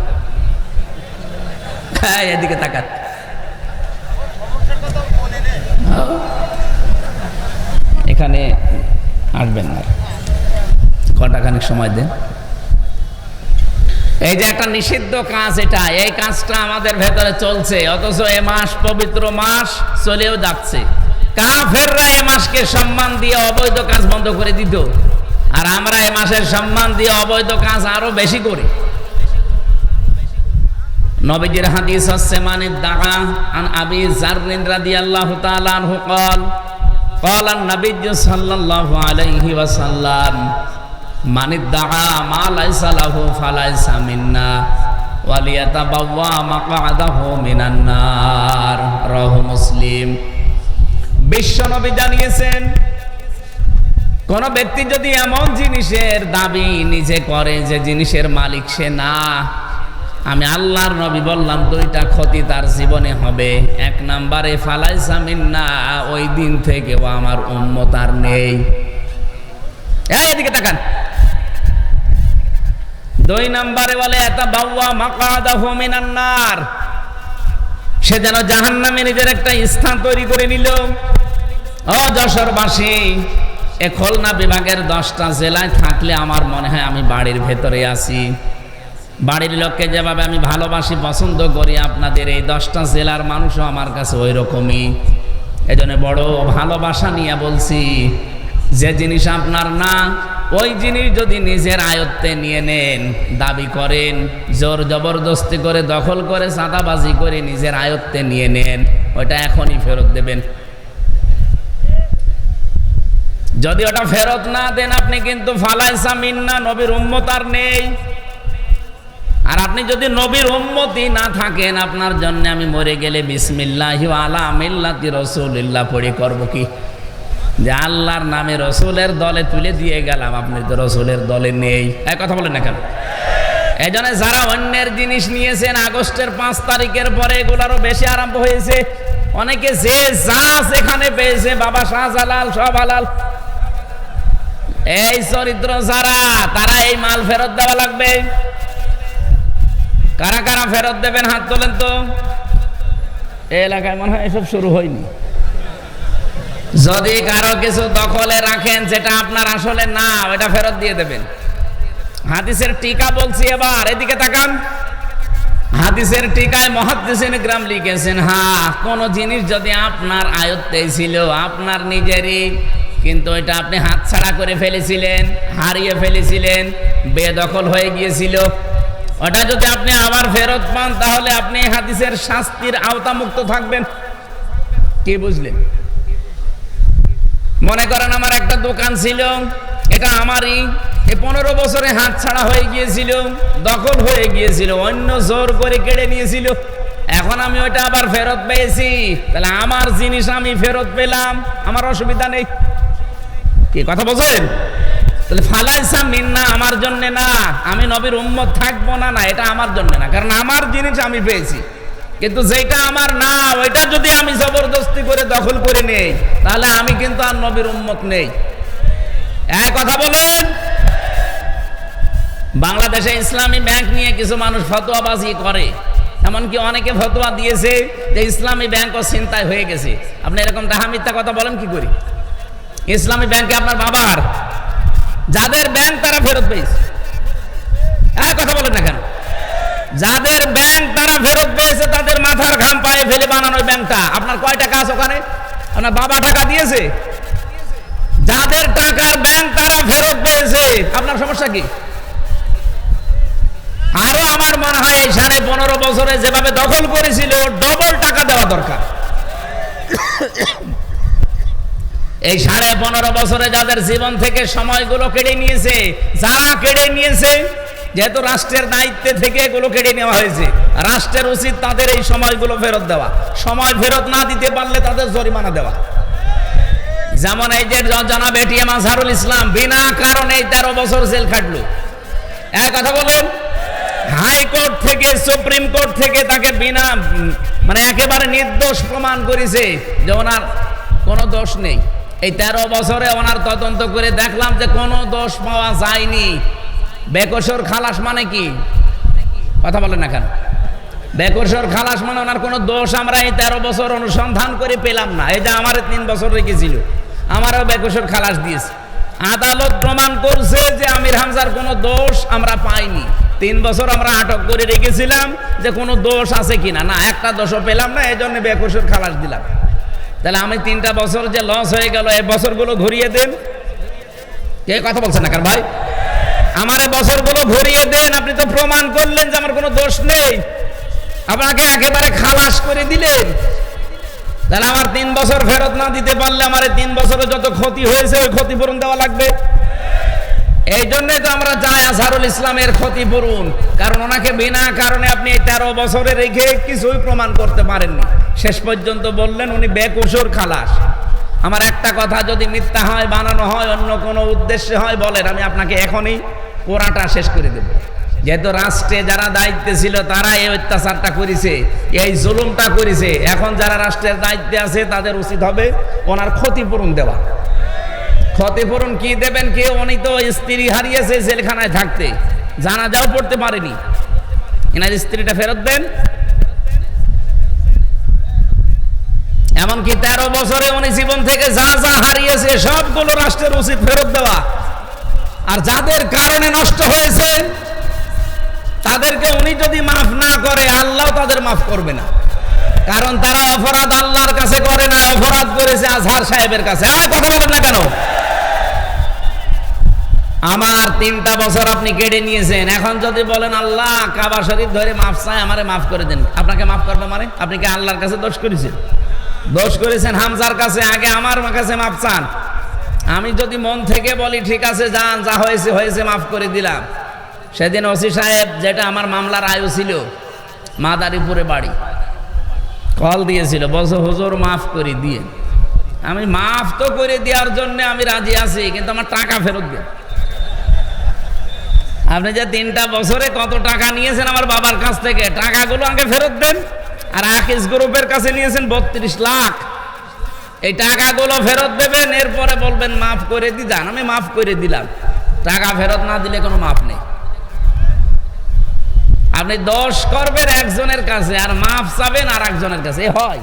হ্যাঁ, এদিকে তাকান। এখানে আসবেন না, ঘন্টাখানিক সময় দেন। এই যে একটা নিষিদ্ধ কাজ, এটা এই কাজটা আমাদের ভেতরে চলছে, অথচ এ মাস পবিত্র মাস চলেও যাচ্ছে। কাফেররা এ মাসকে সম্মান দিয়ে অবৈধ কাজ বন্ধ করে দিত, আর আমরা এ মাসের সম্মান দিয়ে অবৈধ কাজ আরো বেশি করি। নবীজির হাদিস হচ্ছে মানিদ দাআ আন আবি যাররিন রাদিয়াল্লাহু তাআলা আনহু قال قال النبي صلى الله عليه وسلم মানিদ দাআ মা লাইসা লাহু ফালাইসা মিন্না ওয়ালিয়াতাবাওয়া মাকআদাহু মিনান নার, রাওয়াহু মুসলিম। বিশ্বনবী জানিয়েছেন, কোন ব্যক্তি যদি এমন জিনিসের দাবি নিজে করে যে জিনিসের মালিক সে না, আমি আল্লাহর নবী বললাম দুইটা ক্ষতি তার জীবনে হবে। এক নম্বরে ফালাইসা মিন্না, ওই দিন থেকে ও আমার উম্মত আর নেই। এদিকে তাকান। দুই নম্বরে বলে ইয়াতাবাওয়া মাকআদাহু মিনান নার, সে যেন জাহান্নামে নিজের একটা স্থান তৈরি করে নিল। ও যশোরবাসী, এ খুলনা বিভাগের 10টা জেলায় থাকলে আমার মনে হয় আমি বাড়ির ভেতরে আছি। বাড়ির লোককে যেভাবে আমি ভালোবাসি, পছন্দ করি, আপনাদের এই 10টা জেলার মানুষও আমার কাছে ওই রকমই। এজন্য বড় ভালোবাসা নিয়ে বলছি, যে জিনিস আপনার না, ওই জিনিস যদি নিজের আয়ত্তে নিয়ে নেন, দাবি করেন, জোর জবরদস্তি করে, দখল করে, চাঁদাবাজি করে নিজের আয়ত্তে নিয়ে নেন, ওটা এখনই ফেরত দেবেন। যদি ওটা ফেরত না দেন, আপনি কিন্তু ফালাইসা মিন্না, নবীর উম্মত আর নেই। আর আপনি যদি নবীর উম্মতি না থাকেন, আপনার জন্য আমি মরে গেলে বিসমিল্লাহি ওয়া আলা মিল্লাতি রাসূলিল্লাহ পড়ে করব কি? যে আল্লাহর নামে রসুলের দলে তুলে দিয়ে গেলাম, আপনি তো রসুলের দলে নেই। এই কথা বলেন না কেন? এই জন্য যারা অন্যের জিনিস নিয়েছেন, আগস্টের 5 তারিখের পরে এগুলারও বেশি আরম্ভ হয়েছে। অনেকে যে যা সেখানে পেয়েছে, বাবা শাহজালাল সব হালাল। এই চরিত্র যারা, তারা এই মাল ফেরত দেওয়া লাগবে। কারা কারা ফেরত দেবেন হাত তোলেন তো। এই এলাকায় মনে হয় এসব শুরু হয়নি। যদি কারো কিছু দখলে রাখেন যেটা আপনার আসলে না, ওটা ফেরত দিয়ে দেবেন। হাদিসের টিকা বলছি এবার, এদিকে তাকান। হাদিসের টিকায় মুহাদ্দিসিন কিরাম লিখেছেন, হ্যাঁ, কোন জিনিস যদি আপনার আয়ত্তে ছিল, আপনার নিজেরই, কিন্তু এটা আপনি হাতছাড়া করে ফেলেছিলেন, হারিয়ে ফেলেছিলেন, বেদখল হয়ে গিয়েছিল, ওটা যদি আপনি আবার ফেরত পান, তাহলে আপনি হাদিসের শাস্তির আওতামুক্ত থাকবেন। কি বুঝলেন? মনে করেন আমার একটা দোকান ছিল, এটা আমারই, এই 15 বছরে হাত ছাড়া হয়ে গিয়েছিল, দখল হয়ে গিয়েছিল, অন্য জোর করে কেড়ে নিয়েছিল। এখন আমি ওইটা আবার ফেরত পেয়েছি, তাহলে আমার জিনিস আমি ফেরত পেলাম, আমার অসুবিধা নেই। কি কথা বলছেন? তাহলে ফালাইসা মিন্না আমার জন্য না, আমি নবীর উম্মত থাকবো না, না, এটা আমার জন্য না, কারণ আমার জিনিস আমি পেয়েছি। কিন্তু যেটা আমার না, ওইটা যদি আমি জবরদস্তি করে দখল করে নেই, তাহলে আমি কিন্তু আর নবীর উম্মত নেই। এক কথা বলেন। বাংলাদেশে ইসলামী ব্যাংক নিয়ে কিছু মানুষ ফতোয়াবাজি করে, এমনকি অনেকে ফতোয়া দিয়েছে যে ইসলামী ব্যাংকও ছিনতাই হয়ে গেছে। আপনি এরকম ডাহা মিথ্যা কথা বলেন কি করে? ইসলামী ব্যাংকে আপনার বাবার, যাদের ব্যাংক তারা ফেরত পেয়েছে। এক কথা বলেন না কেন? যাদের ব্যাংক তারা ফেরত পেয়েছে, তাদের মাথার ঘাম পায়ে ফেলে বানানো ব্যাংকটা। আপনার কয় টাকা আছে ওখানে? আপনার বাবা টাকা দিয়েছে? যাদের টাকার ব্যাংক তারা ফেরত পেয়েছে, আপনার সমস্যা কি? আরো আমার মনে হয় এই 15.5 বছরে যেভাবে দখল করেছিল, ডবল টাকা দেওয়া দরকার। এই 15.5 বছরে যাদের জীবন থেকে সময়গুলো কেড়ে নিয়েছে, যারা কেড়ে নিয়েছে, যেহেতু রাষ্ট্রের দায়িত্বে থেকে এগুলো কেড়ে নেওয়া হয়েছে, রাষ্ট্রের উচিত তাদের এই সময়গুলো ফেরত দেওয়া। সময় ফেরত না দিতে পারলে তাদের জরিমানা দেওয়া। যেমন এই যে জনাব এটিএম আজহারুল ইসলাম বিনা কারণে 13 বছর জেল খাটলো। এক কথা বলেন, হাইকোর্ট থেকে, সুপ্রিম কোর্ট থেকে তাকে বিনা একেবারে নির্দোষ প্রমাণ করেছে যে ওনার কোনো দোষ নেই। এই 13 বছরে ওনার তদন্ত করে দেখলাম যে কোনো দোষ পাওয়া যায়নি। বেকসুর খালাস মানে কি? কথা বলেন না কেন? বেকসুর খালাস মানে ওনার কোনো দোষ আমরা এই 13 বছর অনুসন্ধান করে পেলাম না। এই যে আমার 3 বছর রেখেছিল, আমারও বেকসুর খালাস দিয়েছে। আদালত প্রমাণ করছে যে আমির হামজার কোনো দোষ আমরা পাইনি। 3 বছর আমরা আটক করে রেখেছিলাম যে কোনো দোষ আছে কিনা, না একটা দোষও পেলাম না, এই জন্য বেকসুর খালাস দিলাম। তাহলে আমি 3টা বছর যে লস হয়ে গেল, এই বছরগুলো ঘুরিয়ে দেন। কে কথা বলছেন না কার ভাই? আমার এই বছরগুলো ঘুরিয়ে দেন। আপনি তো প্রমাণ করলেন যে আমার কোনো দোষ নেই, আপনাকে একেবারে খালাস করে দিলেন। তাহলে আমার 3 বছর ফেরত না দিতে পারলে আমার 3 বছরে যত ক্ষতি হয়েছে ওই ক্ষতিপূরণ দেওয়া লাগবে। এই জন্যই তো আমরা চাই আজহারুল ইসলামের ক্ষতিপূরণ, কারণ ওনাকে বিনা কারণে আপনি এই 13 বছরে রেখে কিছুই প্রমাণ করতে পারেননি। শেষ পর্যন্ত বললেন উনি বেকসুর খালাস। আমার একটা কথা যদি মিথ্যা হয়, বানানো হয়, অন্য কোনো উদ্দেশ্যে হয় বলেন, আমি আপনাকে এখনই পোড়াটা শেষ করে দেব। যেহেতু রাষ্ট্রে যারা দায়িত্বে ছিল তারা এই অত্যাচারটা করেছে, এই জুলুমটা করেছে, এখন যারা রাষ্ট্রের দায়িত্বে আছে তাদের উচিত হবে ওনার ক্ষতিপূরণ দেওয়া। ক্ষতিপূরণ কি দেবেন? কে? উনি তো স্ত্রী হারিয়েছে জেলখানায় থাকতে, জানাজাও পড়তে পারেনি, এনার স্ত্রীটা ফেরত দেন। এমনকি 13 বছরে উনি জীবন থেকে যা যা হারিয়েছে সবগুলো রাষ্ট্রের উচিত ফেরত দেওয়া। আর যাদের কারণে নষ্ট হয়েছে তাদেরকে উনি যদি মাফ না করে, আল্লাহ তাদের মাফ করবে না, কারণ তারা অপরাধ আল্লাহর কাছে করে না, অপরাধ করেছে আজহার সাহেবের কাছে। কথা বলেন না কেন? আমার 3টা বছর আপনি কেড়ে নিয়েছেন, এখন যদি বলেন আল্লাহ কাবা শরীফ ধরে মাফ চাই, আমারে মাফ করে দেন, আপনাকে মাফ করবে মানে? আপনি কি আল্লাহর কাছে দোষ করেছেন? দোষ করেছেন হামজার কাছে, আগে আমার কাছে মাফ চান। আমি যদি মন থেকে বলি ঠিক আছে যান, যা হয়েছে হয়েছে, মাফ করে দিলাম। সেদিন ওসি সাহেব, যেটা আমার মামলার আয়ু ছিল, মাদারীপুরে বাড়ি, কল দিয়েছিল, বলছে হুজুর মাফ করে দিয়ে। আমি মাফ তো করে দেওয়ার জন্য আমি রাজি আছি, কিন্তু আমার টাকা ফেরত দেন। আপনি যে 3টা বছরে কত টাকা নিয়েছেন আমার বাবার কাছ থেকে, টাকাগুলো আমাকে ফেরত দেন। আর আকিস গ্রুপের কাছে নিয়েছেন 32 লাখ, এই টাকাগুলো ফেরত দেবেন, এরপরে বলবেন মাফ করে দি যান। আমি মাফ করে দিলাম, টাকা ফেরত না দিলে কোনো মাফ নেই। আপনি দোষ করবেন একজনের কাছে আর মাফ চাবেন আর একজনের কাছে, হয়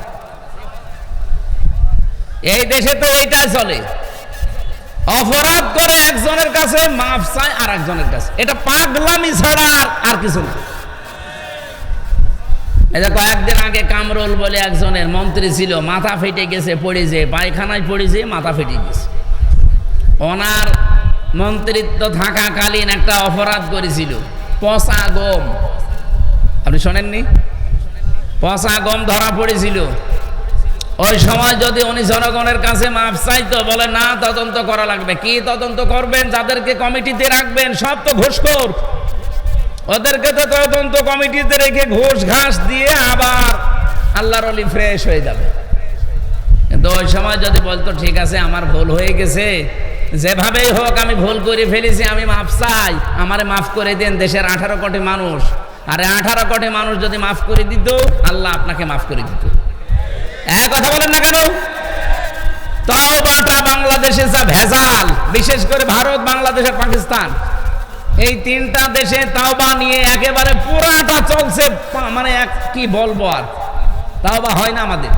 এই দেশে তো এইটাই চলে। অপরাধ করে একজনের কাছে, মাফ চায় আর একজনের কাছে। এটা পাগলামি ছাড়া আর কিছু না। এই যে কয়েকদিন আগে কামরুল বলে একজনের মন্ত্রী ছিল, মাথা ফেটে গেছে, পড়েছে, পায়খানায় পড়েছে, মাথা ফেটে গেছে। ওনার মন্ত্রিত্ব থাকাকালীন একটা অপরাধ করেছিল, পচা গম। আপনি শোনেননি? পচা গম ধরা পড়েছিল। ওই সময় যদি উনি জনগণের কাছে মাফ চাইতো, বলে না তদন্ত করা লাগবে। কি তদন্ত করবেন? যাদেরকে কমিটিতে রাখবেন সব তো ঘুষখোর, ওদেরকে তো তদন্ত কমিটিতে রেখে ঘুষ ঘাস দিয়ে আবার আল্লাহর ওলি ফ্রেশ হয়ে যাবে। কিন্তু ওই সময় যদি বলতো ঠিক আছে আমার ভুল হয়ে গেছে, যেভাবেই হোক আমি ভুল করে ফেলেছি, আমি মাফ চাই, আমারে মাফ করে দেন, দেশের 18 কোটি মানুষ। আরে 18 কোটি মানুষ যদি মাফ করে দিত, আল্লাহ আপনাকে মাফ করে দিত। কথা বলেন না কেন? তওবাটা বাংলাদেশে যা ভেজাল, বিশেষ করে ভারত, বাংলাদেশ আর পাকিস্তান, এই 3টা দেশে তাওবা নিয়ে একেবারে পুরাটা চলছে। মানে কি বলবো, আর তাওবা হয় না আমাদের।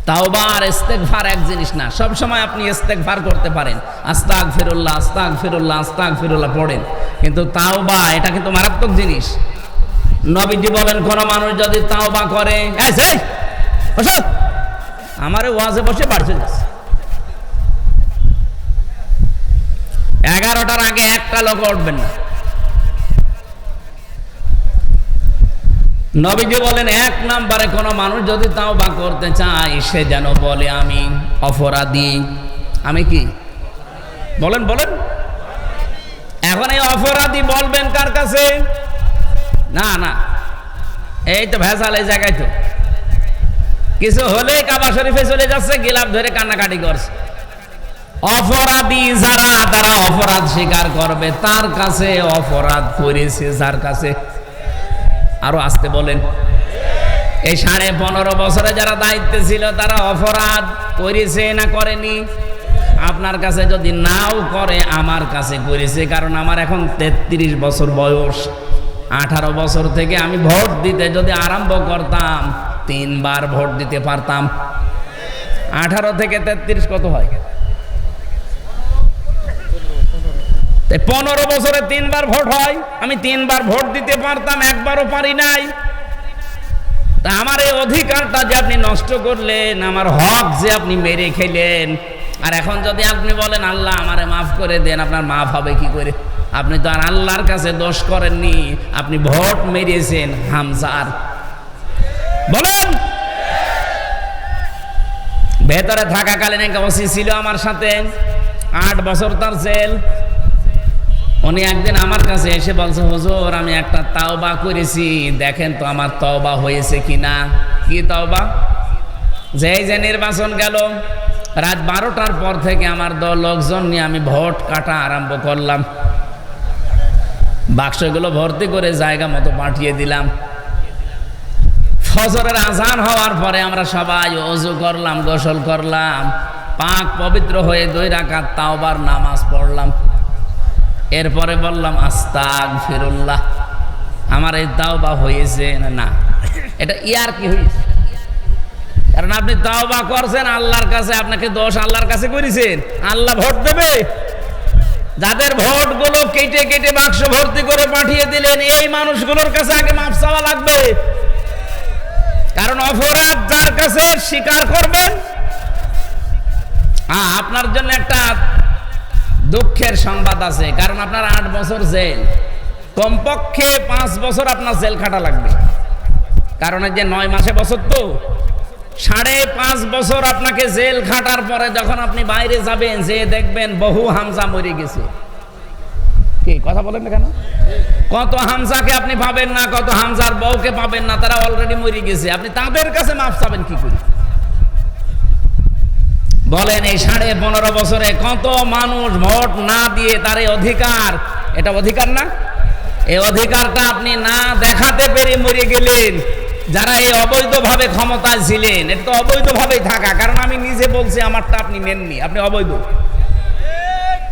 তাওবা আর ইস্তেগফার এক জিনিস না। সব সময় আপনি ইস্তেগফার করতে পারেন, আস্তাগফিরুল্লাহ আস্তাগফিরুল্লাহ আস্তাগফিরুল্লাহ পড়েন, কিন্তু তাওবা এটা কিন্তু মারাত্মক জিনিস। নবীজি বলেন কোন মানুষ যদি তাওবা করে, আমারে ওয়াজে বসে বাড়ছে 11টার আগে একটা লোক উঠবেন না। নবীজি বলেন 1 নম্বরে কোন মানুষ যদি তাওবা করতে চায়, সে যেন বলে আমি অপরাধী। আমি কি বলেন? বলেন। এখন এই অপরাধী বলবেন কার কাছে? না না, এই তো ভেজাল এই জায়গায়। তো কিছু হলে কাবা শরীফে চলে যাচ্ছে, গিলাপ ধরে কান্নাকাটি করছে। অপরাধী যারা, তারা অপরাধ স্বীকার করবে, তার কাছে অপরাধ করেছে যার কাছে। আরো আসতে বলেন। এই 15.5 বছরে যারা দায়িত্বে ছিল তারা অপরাধ করেছে না করেনি? আপনার কাছে যদি নাও করে, আমার কাছে করেছে, কারণ আমার এখন 33 বছর বয়স। 18 বছর থেকে আমি ভোট দিতে যদি আরম্ভ করতাম 3 বার ভোট দিতে পারতাম। 18 থেকে 33 কত হয়? 15 বছরে 3 বার ভোট হয়। আমি 3 বার ভোট দিতে পারতাম, একবারও পারি নাই। তা আমার এই অধিকারটা যে আপনি নষ্ট করলেন, আমার হক যে আপনি মেরে খেলেন, আর এখন যদি আপনি বলেন আল্লাহ আমারে মাফ করে দেন, আপনার মাফ হবে কি করে? আপনি তো আর আল্লাহর কাছে দোষ করেননি, আপনি ভোট মেরেছেন হামজার। বলেন, ভেতরে থাকাকালীন একটা ওসি ছিল আমার সাথে, 8 বছর তার জেল। উনি একদিন আমার কাছে এসে বলছে, হুজুর আমি একটা তাওবা করেছি, দেখেন তো আমার তওবা হয়েছে কিনা। কি তওবা? যে নির্বাচন গেল, রাত 12টার পর থেকে আমার দল লোকজন নিয়ে আমি ভোট কাটা আরম্ভ করলাম। বাক্সগুলো ভর্তি করে জায়গা মতো পাঠিয়ে দিলাম। ফজরের আজান হওয়ার পরে আমরা সবাই ওযু করলাম, গোসল করলাম, পাক পবিত্র হয়ে 2 রাকাত তাওবার নামাজ পড়লাম। এরপরে বললাম আস্তাগফিরুল্লাহ, আমার এই তাওবা হয়েছে না। এটা ইয়ার কি হয়েছে? কারণ আপনি তাওবা করছেন আল্লাহর কাছে, আপনাকে দোষ আল্লাহর কাছে করেছেন। আল্লাহ ভোট দেবে? যাদের ভোটগুলো কেটে কেটে বাক্স ভর্তি করে পাঠিয়ে দিলেন, এই মানুষগুলোর কাছে আগে মাফ চাওয়া লাগবে। কারণ অপরাধ যার কাছে স্বীকার করবেন। আপনার জন্য একটা দুঃখের সংবাদ আছে, কারণ আপনার 8 বছর জেল, কমপক্ষে 5 বছর আপনার জেল খাটা লাগবে। কারণ এই যে 9 মাসে বছর, তো 5.5 বছর আপনাকে জেল খাটার পরে যখন আপনি বাইরে যাবেন, যে দেখবেন বহু হামজা মরে গেছে। কি কথা বলেন না কেন? কত হামজাকে আপনি পাবেন না, কত হামজার বউকে পাবেন না, তারা অলরেডি মরে গেছে। আপনি তাদের কাছে মাফ চাবেন কি করে? বলেন, এই 15.5 বছরে কত মানুষ ভোট না দিয়ে তার এই অধিকার, এটা অধিকার না? এই অধিকারটা আপনি না দেখাতে পেরে মরে গেলেন। যারা এই অবৈধভাবে ক্ষমতায় ছিলেন, এটা তো অবৈধভাবেই থাকা। কারণ আমি নিজে বলছি আমারটা আপনি নেননি, আপনি অবৈধ।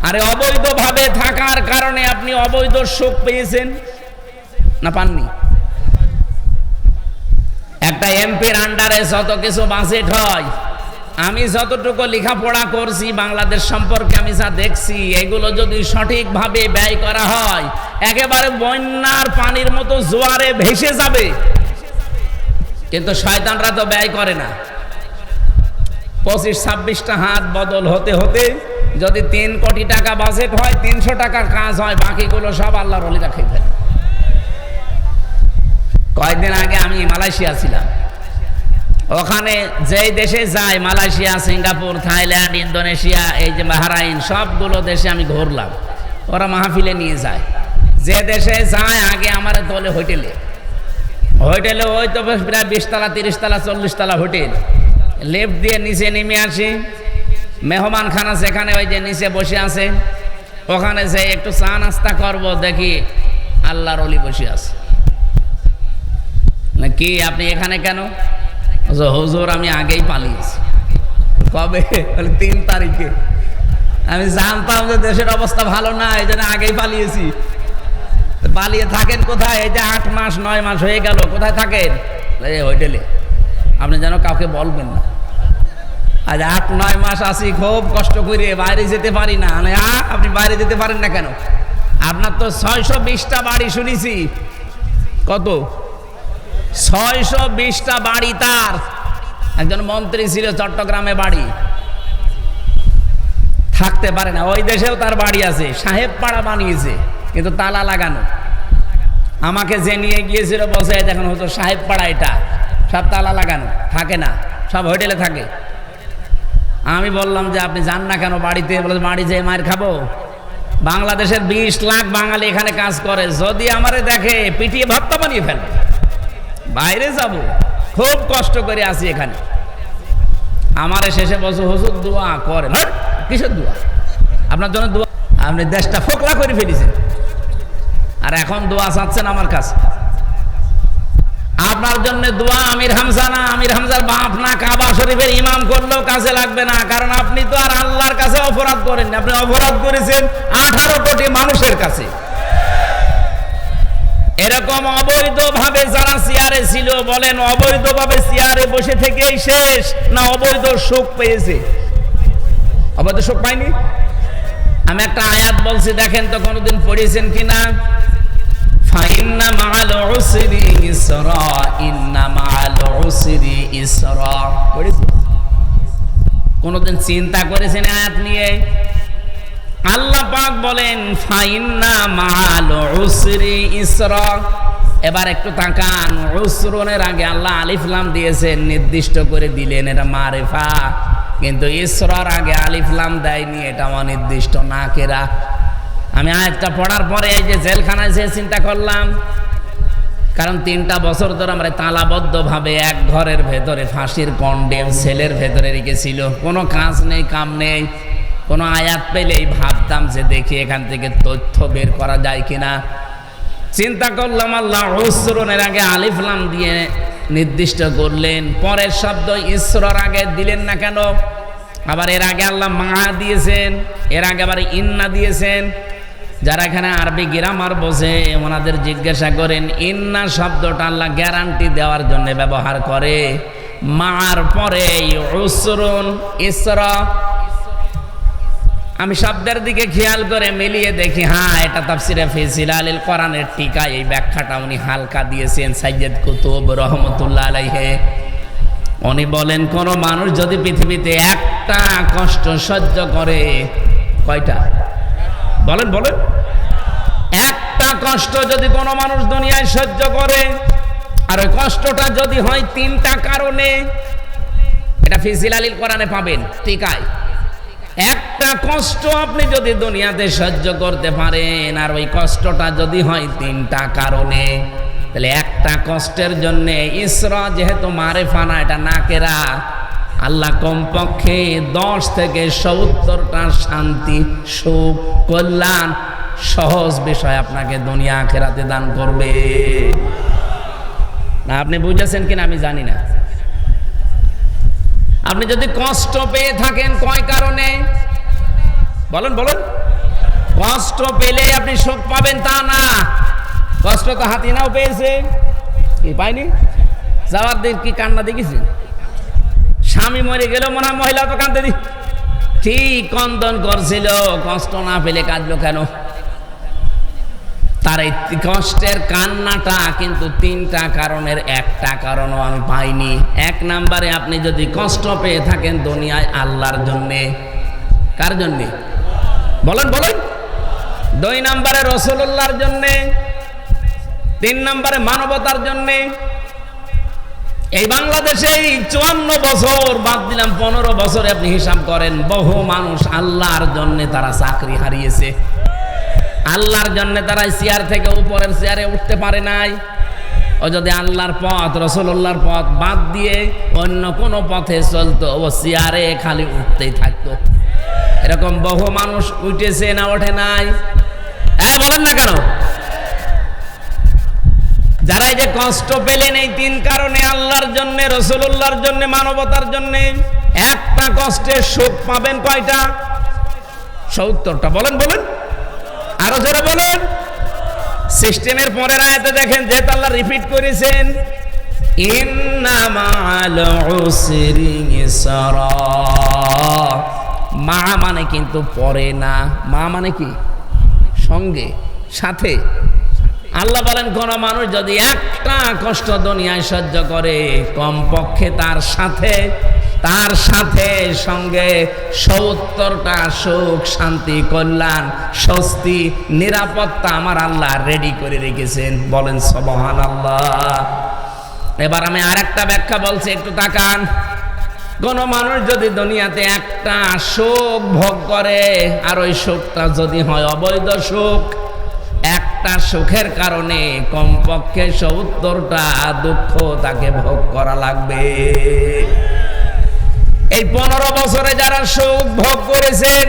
আরে অবৈধভাবে থাকার কারণে আপনি অবৈধ সুখ পেয়েছেন না পাননি? একটা এমপির আন্ডারে যত কিছু বাজেট হয়, আমি যতটুকু লেখাপড়া করছি বাংলাদেশ সম্পর্কে আমি যা দেখছি, এগুলো যদি সঠিকভাবে ব্যয় করা হয়, একেবারে বন্যার পানির মতো জোয়ারে ভেসে যাবে। কিন্তু শয়তানরা তো ব্যয় করে না। 25-26টা হাত বদল হতে হতে যদি 3 কোটি টাকা বাজেট হয়, 300 টাকার কাজ হয়, বাকিগুলো সব আল্লাহর ওলিরা খেয়ে ফেলে। কয়েকদিন আগে আমি মালয়েশিয়া ছিলাম। ওখানে যেই দেশে যাই, মালয়েশিয়া, সিঙ্গাপুর, থাইল্যান্ড, ইন্দোনেশিয়া, এই যে বাহরাইন, সবগুলো দেশে আমি ঘুরলাম। ওরা মাহফিলে নিয়ে যায়। যে দেশে যায় আগে আমার তোলে হোটেলে। ওই তো প্রায় 20 তলা, 30 তলা, 40 তলা হোটেল। লিফট দিয়ে নিচে নেমে আসি, মেহমান খানা সেখানে ওই যে নিচে বসে আছে, ওখানে যে একটু চা নাস্তা করবো, দেখি আল্লাহর ওলি বসে আছে। না কি আপনি এখানে কেন? হুজুর আমি আগেই পালিয়েছি। কবে? 3 তারিখে। আমি জানতাম যে দেশের অবস্থা ভালো না, এই জন্য আগেই পালিয়েছি। পালিয়ে থাকেন কোথায়? এই যে 8 মাস 9 মাস হয়ে গেল, কোথায় থাকেন? এই হোটেলে। আপনি যেন কাউকে বলবেন না। আজ 8-9 মাস আছি, খুব কষ্ট করে বাইরে যেতে পারি না। আপনি বাইরে যেতে পারেন না কেন? আপনার তো 620টা বাড়ি শুনেছি। কত? 620টা বাড়ি তার। একজন মন্ত্রী ছিল, চট্টগ্রামে বাড়ি, থাকতে পারে না। ওই দেশেও তার বাড়ি আছে, সাহেব পাড়া বানিয়েছে, কিন্তু তালা লাগানো। আমাকে যে নিয়ে গিয়েছিল বসে, দেখুন হতো সাহেব পাড়া, এটা সব তালা লাগানো, থাকে না, সব হোটেলে থাকে। আমি বললাম যে আপনি যান না কেন বাড়িতে? বলে বাড়ি যেয়ে মার খাবো। বাংলাদেশের 20 লাখ বাঙালি এখানে কাজ করে, যদি আমারে দেখে পিটিয়ে ভর্তা বানিয়ে ফেলবে। বাইরে যাব, খুব কষ্ট করে আসি এখানে। আমারে শেষে বসে হুজুর দোয়া করেন। কিসের দোয়া? আপনার জন্য দোয়া? আপনি দেশটা ফোকলা করে ফেলেছেন, আর এখন দোয়া চাচ্ছেন আমার কাছে। আপনার জন্য দোয়া আমির হামজা না, আমির হামজার বাপ না, কাবা শরীফের ইমাম করলেও কাজে লাগবে না। কারণ আপনি তো আর আল্লাহর কাছে অপরাধ করেন, আপনি অপরাধ করেছেন 18 কোটি মানুষের কাছে। এরকম অবৈধভাবে যারা চেয়ারে ছিল, বলেন অবৈধভাবে চেয়ারে বসে থেকেই শেষ না অবৈধ সুখ পেয়েছে? অবৈধ সুখ পায়নি। আমি একটা আয়াত বলছি, দেখেন তো কোনোদিন পড়েছেন কিনা? ফাইন্না মাআল উসরি ইসরা, ইন্না মাআল উসরি ইসরা। পড়েছেন? কোনোদিন চিন্তা করেছেন আয়াত নিয়ে? আল্লাহ পাক বলেন ফাইন্না মাআল উসরি ইসরা। এবার একটু তাকান, উসরনের আগে আল্লাহ আলিফ লাম দিয়েছেন, নির্দিষ্ট করে দিলেন, এটা মারিফা। কিন্তু ইসরার আগে আলিফ লাম দেয়নি, এটা অনির্দিষ্ট নাকেরা। আমি আয়াতটা পড়ার পরে এই যে জেলখানায় যে চিন্তা করলাম, কারণ 3টা বছর ধরে আমরা তালাবদ্ধভাবে এক ঘরের ভেতরে ফাঁসির কন্ডেম সেলের ভেতরে রেখেছিল, কোনো কাজ নেই, কাম নেই। কোনো আয়াত পেলেই ভাবতাম যে দেখি এখান থেকে তথ্য বের করা যায় কিনা। চিন্তা করলাম আল্লাহ উসরনের আগে আলিফ লাম দিয়ে নির্দিষ্ট করলেন, পরের শব্দ ইসরার আগে দিলেন না কেন? আবার এর আগে আল্লাহ মা দিয়েছেন, এর আগে আবার ইন্না দিয়েছেন। যারা এখানে আরবি গ্রামার বোঝে ওনাদের জিজ্ঞাসা করেন, ইন্না শব্দটা আল্লাহ গ্যারান্টি দেওয়ার জন্য ব্যবহার করে, মার পরে উসরুন ইসরা। আমি শব্দের দিকে খেয়াল করে মিলিয়ে দেখি, হ্যাঁ এটা তাফসিরে ফি জিলালিল কোরআনের টিকা, এই ব্যাখ্যাটা উনি হালকা দিয়েছেন সাইয়্যিদ কুতুব রহমাতুল্লাহ আলাইহি। উনি বলেন কোন মানুষ যদি পৃথিবীতে একটা কষ্ট সহ্য করে, কয়টা? বলেন বলেন। একটা কষ্ট যদি কোনো মানুষ দুনিয়ায় সহ্য করে, আর ওই কষ্টটা যদি হয় 3টা কারণে, এটা ফি জিলালিল কোরআনে পাবেন টিকায়। একটা কষ্ট আপনি যদি দুনিয়াতে সহ্য করতে পারেন, আর ওই কষ্টটা যদি হয় 3টা কারণে, তাহলে একটা কষ্টের জন্য ইসরা যেহেতু মারিফা না, এটা নাকেরা, আল্লাহ কমপক্ষে 10 থেকে 70টা শান্তি, সুখ, কল্যাণ, সহজ বিষয় আপনাকে দুনিয়া আখিরাতে দান করবে। না আপনি বুঝেছেন কিনা আমি জানি না। আপনি যদি কষ্ট পেয়ে থাকেন কয় কারণে? বলেন বলেন। কষ্ট পেলে আপনি সুখ পাবেন তা না। কষ্ট তো হাতিনাও পেয়েছে, কি পাইনি? যাওয়ার দিন কি কান্না দেখেছি? স্বামী মরে গেল, মনে হয় মহিলা তো কাঁদতে দি, ঠিক কন্দন করছিল, কষ্ট না পেলে কাঁদলো কেন? তার এই কষ্টের কান্নাটা কিন্তু 3টা কারণের একটা কারণও আমি পাইনি। 1 নম্বরে আপনি যদি কষ্ট পেয়ে থাকেন দুনিয়ায় আল্লাহর জন্যে, কার জন্যে? বলেন বলেন। 2 নম্বরে রাসূলুল্লাহর জন্যে, 3 নম্বরে মানবতার জন্যে। এই বাংলাদেশে 54 বছর বাদ দিলাম, 15 বছরে আপনি হিসাব করেন, বহু মানুষ আল্লাহর জন্যে তারা চাকরি হারিয়েছে, আল্লাহর জন্য তারা চেয়ার থেকে উপরের চেয়ারে উঠতে পারে নাই। ও যদি আল্লাহর পথ রাসূলুল্লাহর পথ বাদ দিয়ে অন্য কোনো পথে চলতো, ও চেয়ারে খালি উঠতেই থাকতো। এরকম বহু মানুষ উঠেছে না ওঠে নাই? হ্যাঁ বলেন না কেন? যারা এই যে কষ্ট পেলেন এই 3 কারণে, আল্লাহর জন্য, রাসূলুল্লাহর জন্য, মানবতার জন্য, একটা কষ্টের সুখ পাবেন কয়টা? 70টা। বলেন বলেন, আরো জোরে বলেন। সিস্টেমের পরের আয়াতে দেখেন, যেটা আল্লাহ রিপিট করেছেন, ইন্না মাআল উসরি ইসরা। মা মানে কিন্তু পরে না, মা মানে কি? সঙ্গে, সাথে। আল্লাহ বলেন কোন মানুষ যদি একটা কষ্ট দুনিয়ায় সহ্য করে, কমপক্ষে তার সাথে সঙ্গে 70টা সুখ, শান্তি, কল্যাণ, স্বস্তি, নিরাপত্তা আমার আল্লাহ রেডি করে রেখেছেন। বলেন সুবহানাল্লাহ। এবার আমি আরেকটা ব্যাখ্যা বলছি, একটু তাকান। কোন মানুষ যদি দুনিয়াতে একটা সুখ ভোগ করে, আর ওই সুখটা যদি হয় অবৈধ সুখ, একটা সুখের কারণে কমপক্ষে 70টা দুঃখ তাকে ভোগ করা লাগবে। এই 15 বছরে যারা সুখ ভোগ করেছেন,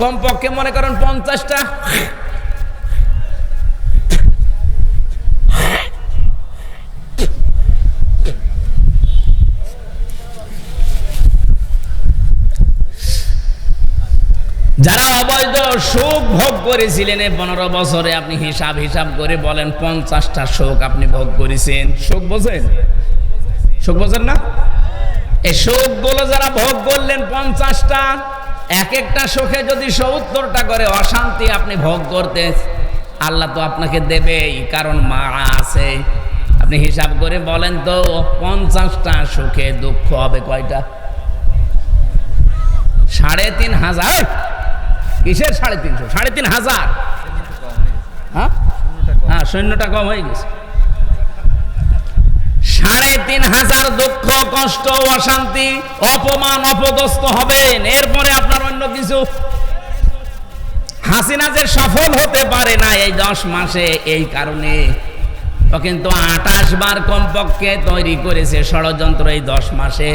কমপক্ষে মনে করেন 50টা। যারা অবৈধ শোক ভোগ করেছিলেন এই 15 বছরে, আপনি হিসাব করে বলেন 50টা শোক আপনি ভোগ করেছেন। শোক বোঝেন? শোক বোঝেন না? এই শোকগুলো যারা ভোগ করলেন 50টা, এক একটা শোকে যদি 70টা করে অশান্তি আপনি ভোগ করতে, আল্লাহ তো আপনাকে দেবেই, কারণ মা আছে। আপনি হিসাব করে বলেন তো 50টা সুখে দুঃখ হবে কয়টা? 3,500। কিসের 350? 3,500। হ্যাঁ, শূন্যটা কম হয়ে গেছে। 3,500 দুঃখ, কষ্ট, অশান্তি, অপমান, অপদস্থ হবেন। এরপরে আপনার অন্য কিছু। হাসিনা যে সফল হতে পারে না এই 10 মাসে, এই কারণে ও কিন্তু 28 বার কমপক্ষে তৈরি করেছে ষড়যন্ত্র। এই 10 মাসে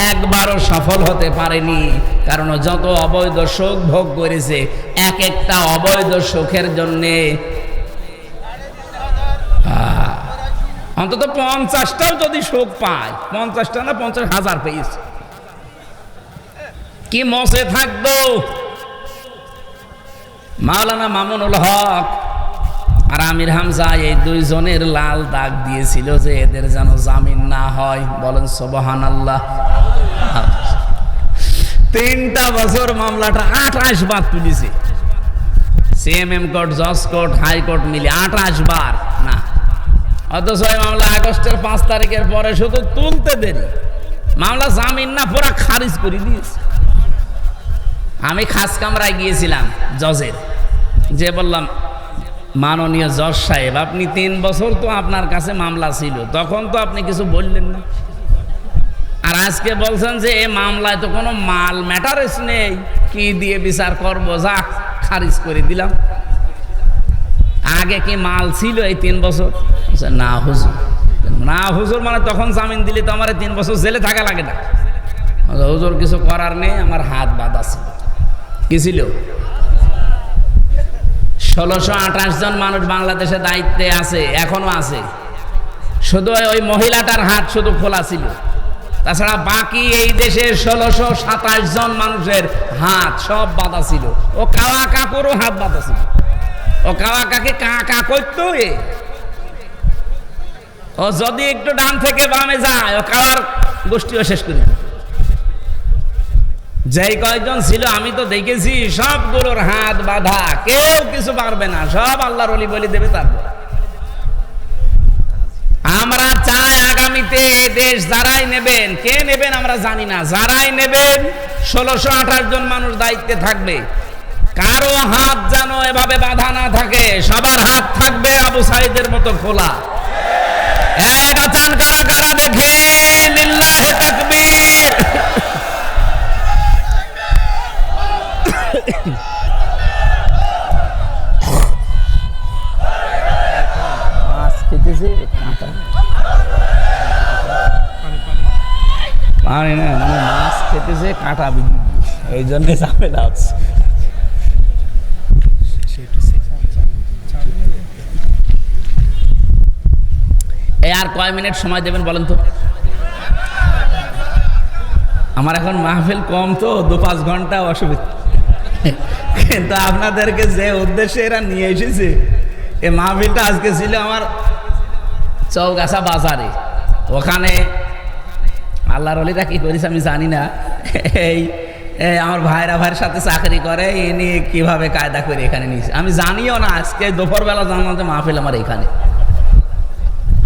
একবারও সফল হতে পারেনি, কারণ যত অবৈধ সুখ ভোগ করেছে, এক একটা অবৈধ সুখের জন্যে অন্তত 50টাও যদি সুখ পায়, 50টা না 50,000 পেয়েছে, কি মসে থাকবো। মাওলানা মামুনুল হক আর আমির হামজা এই দুইজনের লাল দাগ দিয়েছিল যে এদের যেন জামিন না হয়। বলেন সুবহানাল্লাহ। 3টা বছর মামলাটা 28 বার তুলেছে। সিএমএম কোর্ট, জজ কোর্ট, হাইকোর্ট মিলে 28 বার না। অথচ এই মামলা আগস্টের 5 তারিখের পরে শুধু তুলতে দেরি, মামলা জামিন না পুরা খারিজ করে দিয়েছে। আমি খাস কামরায় গিয়েছিলাম জজের, যে বললাম, মাননীয় জজ সাহেব, আপনি 3 বছর তো আপনার কাছে মামলা ছিল, তখন তো আপনি কিছু বললেন না, আর আজকে বলছেন যে এই মামলায় তো কোনো মাল ম্যাটারেস নেই, কি দিয়ে বিচার করবো, যা খারিজ করে দিলাম। আগে কি মাল ছিল এই 3 বছর? না হুজুর। না হুজুর মানে তখন জামিন দিলে তো আমার 3 বছর জেলে থাকা লাগে না। হুজুর কিছু করার নেই, আমার হাত বাঁধা ছিল। কি ছিল? 1628 জন মানুষ বাংলাদেশে দায়িত্বে আছে, এখনো আছে। শুধু ওই মহিলাটার হাত শুধু খোলা ছিল, তাছাড়া বাকি এই দেশের 1627 জন মানুষের হাত সব বাঁধা ছিল। ও কাওয়া কাকুরও হাত বাঁধা ছিল। ও কাওয়া কাকে কা করতো, ও যদি একটু ডান থেকে বামে যায়, ও কাওয়ার গোষ্ঠীও শেষ করে দিত। যেই কয়জন ছিল আমি তো দেখেছি, সবগুলোর হাত বাঁধা, কেউ কিছু পারবে না, সব আল্লাহর ওলি বলি দেবে। তারপর আমরা চাই আগামীতে দেশ যারাই নেবেন, কে নেবেন আমরা জানি না, যারাই নেবেন 1628 জন মানুষ দায়িত্বে থাকবে, কারো হাত যেন এভাবে বাঁধা না থাকে, সবার হাত থাকবে আবু সাইদের মতো খোলা। এক আচান কারা কারা দেখে, লিল্লাহে তাকবীর। পানি না, মানে মাছ খেতেছে কাঁটা বিধি, এই জন্য ঝামেলা হচ্ছে। এই আর কয় মিনিট সময় দেবেন বলেন তো? আমার এখন মাহফিল কম তো, 2-5 ঘন্টা অসুবিধা, কিন্তু আপনাদেরকে যে উদ্দেশ্যে এরা নিয়ে এসেছে, এই মাহফিলটা আজকে ছিল আমার চৌগাছা বাজারে। ওখানে আল্লাহর ওলিরা কি করেছে আমি জানি না, এই আমার ভাইয়ের সাথে চাকরি করে, ইনি কিভাবে কায়দা করে এখানে নিয়েছে আমি জানিও না। আজকে দুপুরবেলা জানলাম যে মাহফিল আমার এখানে।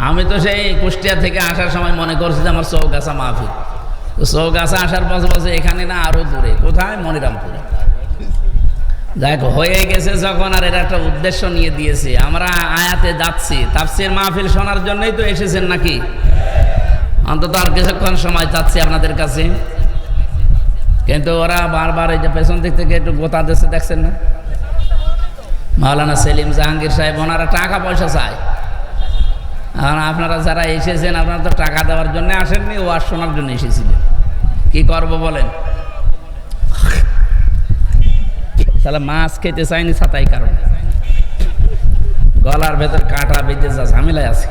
আমি তো সেই কুষ্টিয়া থেকে আসার সময় মনে করছি যে আমার চৌগাছা মাহফিল, তো চৌগাছা আসার বছর এখানে না, আরো দূরে কোথায়, মনিরামপুরে। দেখ হয়ে গেছে যখন, আর এটা একটা উদ্দেশ্য নিয়ে দিয়েছে। আমরা আয়াতে যাচ্ছি, তাফসীর মাহফিল শোনার জন্যই তো এসেছেন নাকি? অন্তত আর কিছুক্ষণ সময় চাচ্ছি আপনাদের কাছে, কিন্তু ওরা বারবার এই যে পেছন দিক থেকে একটু গোতা দিচ্ছে, দেখছেন না? মাওলানা সেলিম জাহাঙ্গীর সাহেব, ওনারা টাকা পয়সা চায়। আর আপনারা যারা এসেছেন, আপনারা তো টাকা দেওয়ার জন্য আসেননি, ওয়াজ শোনার জন্য এসেছিলেন। কি করব বলেন? তাহলে মাছ খেতে চাইনি ছাতাই কারণ, গলার ভেতর কাঁটা বেঁধে যা ঝামেলায় আছে।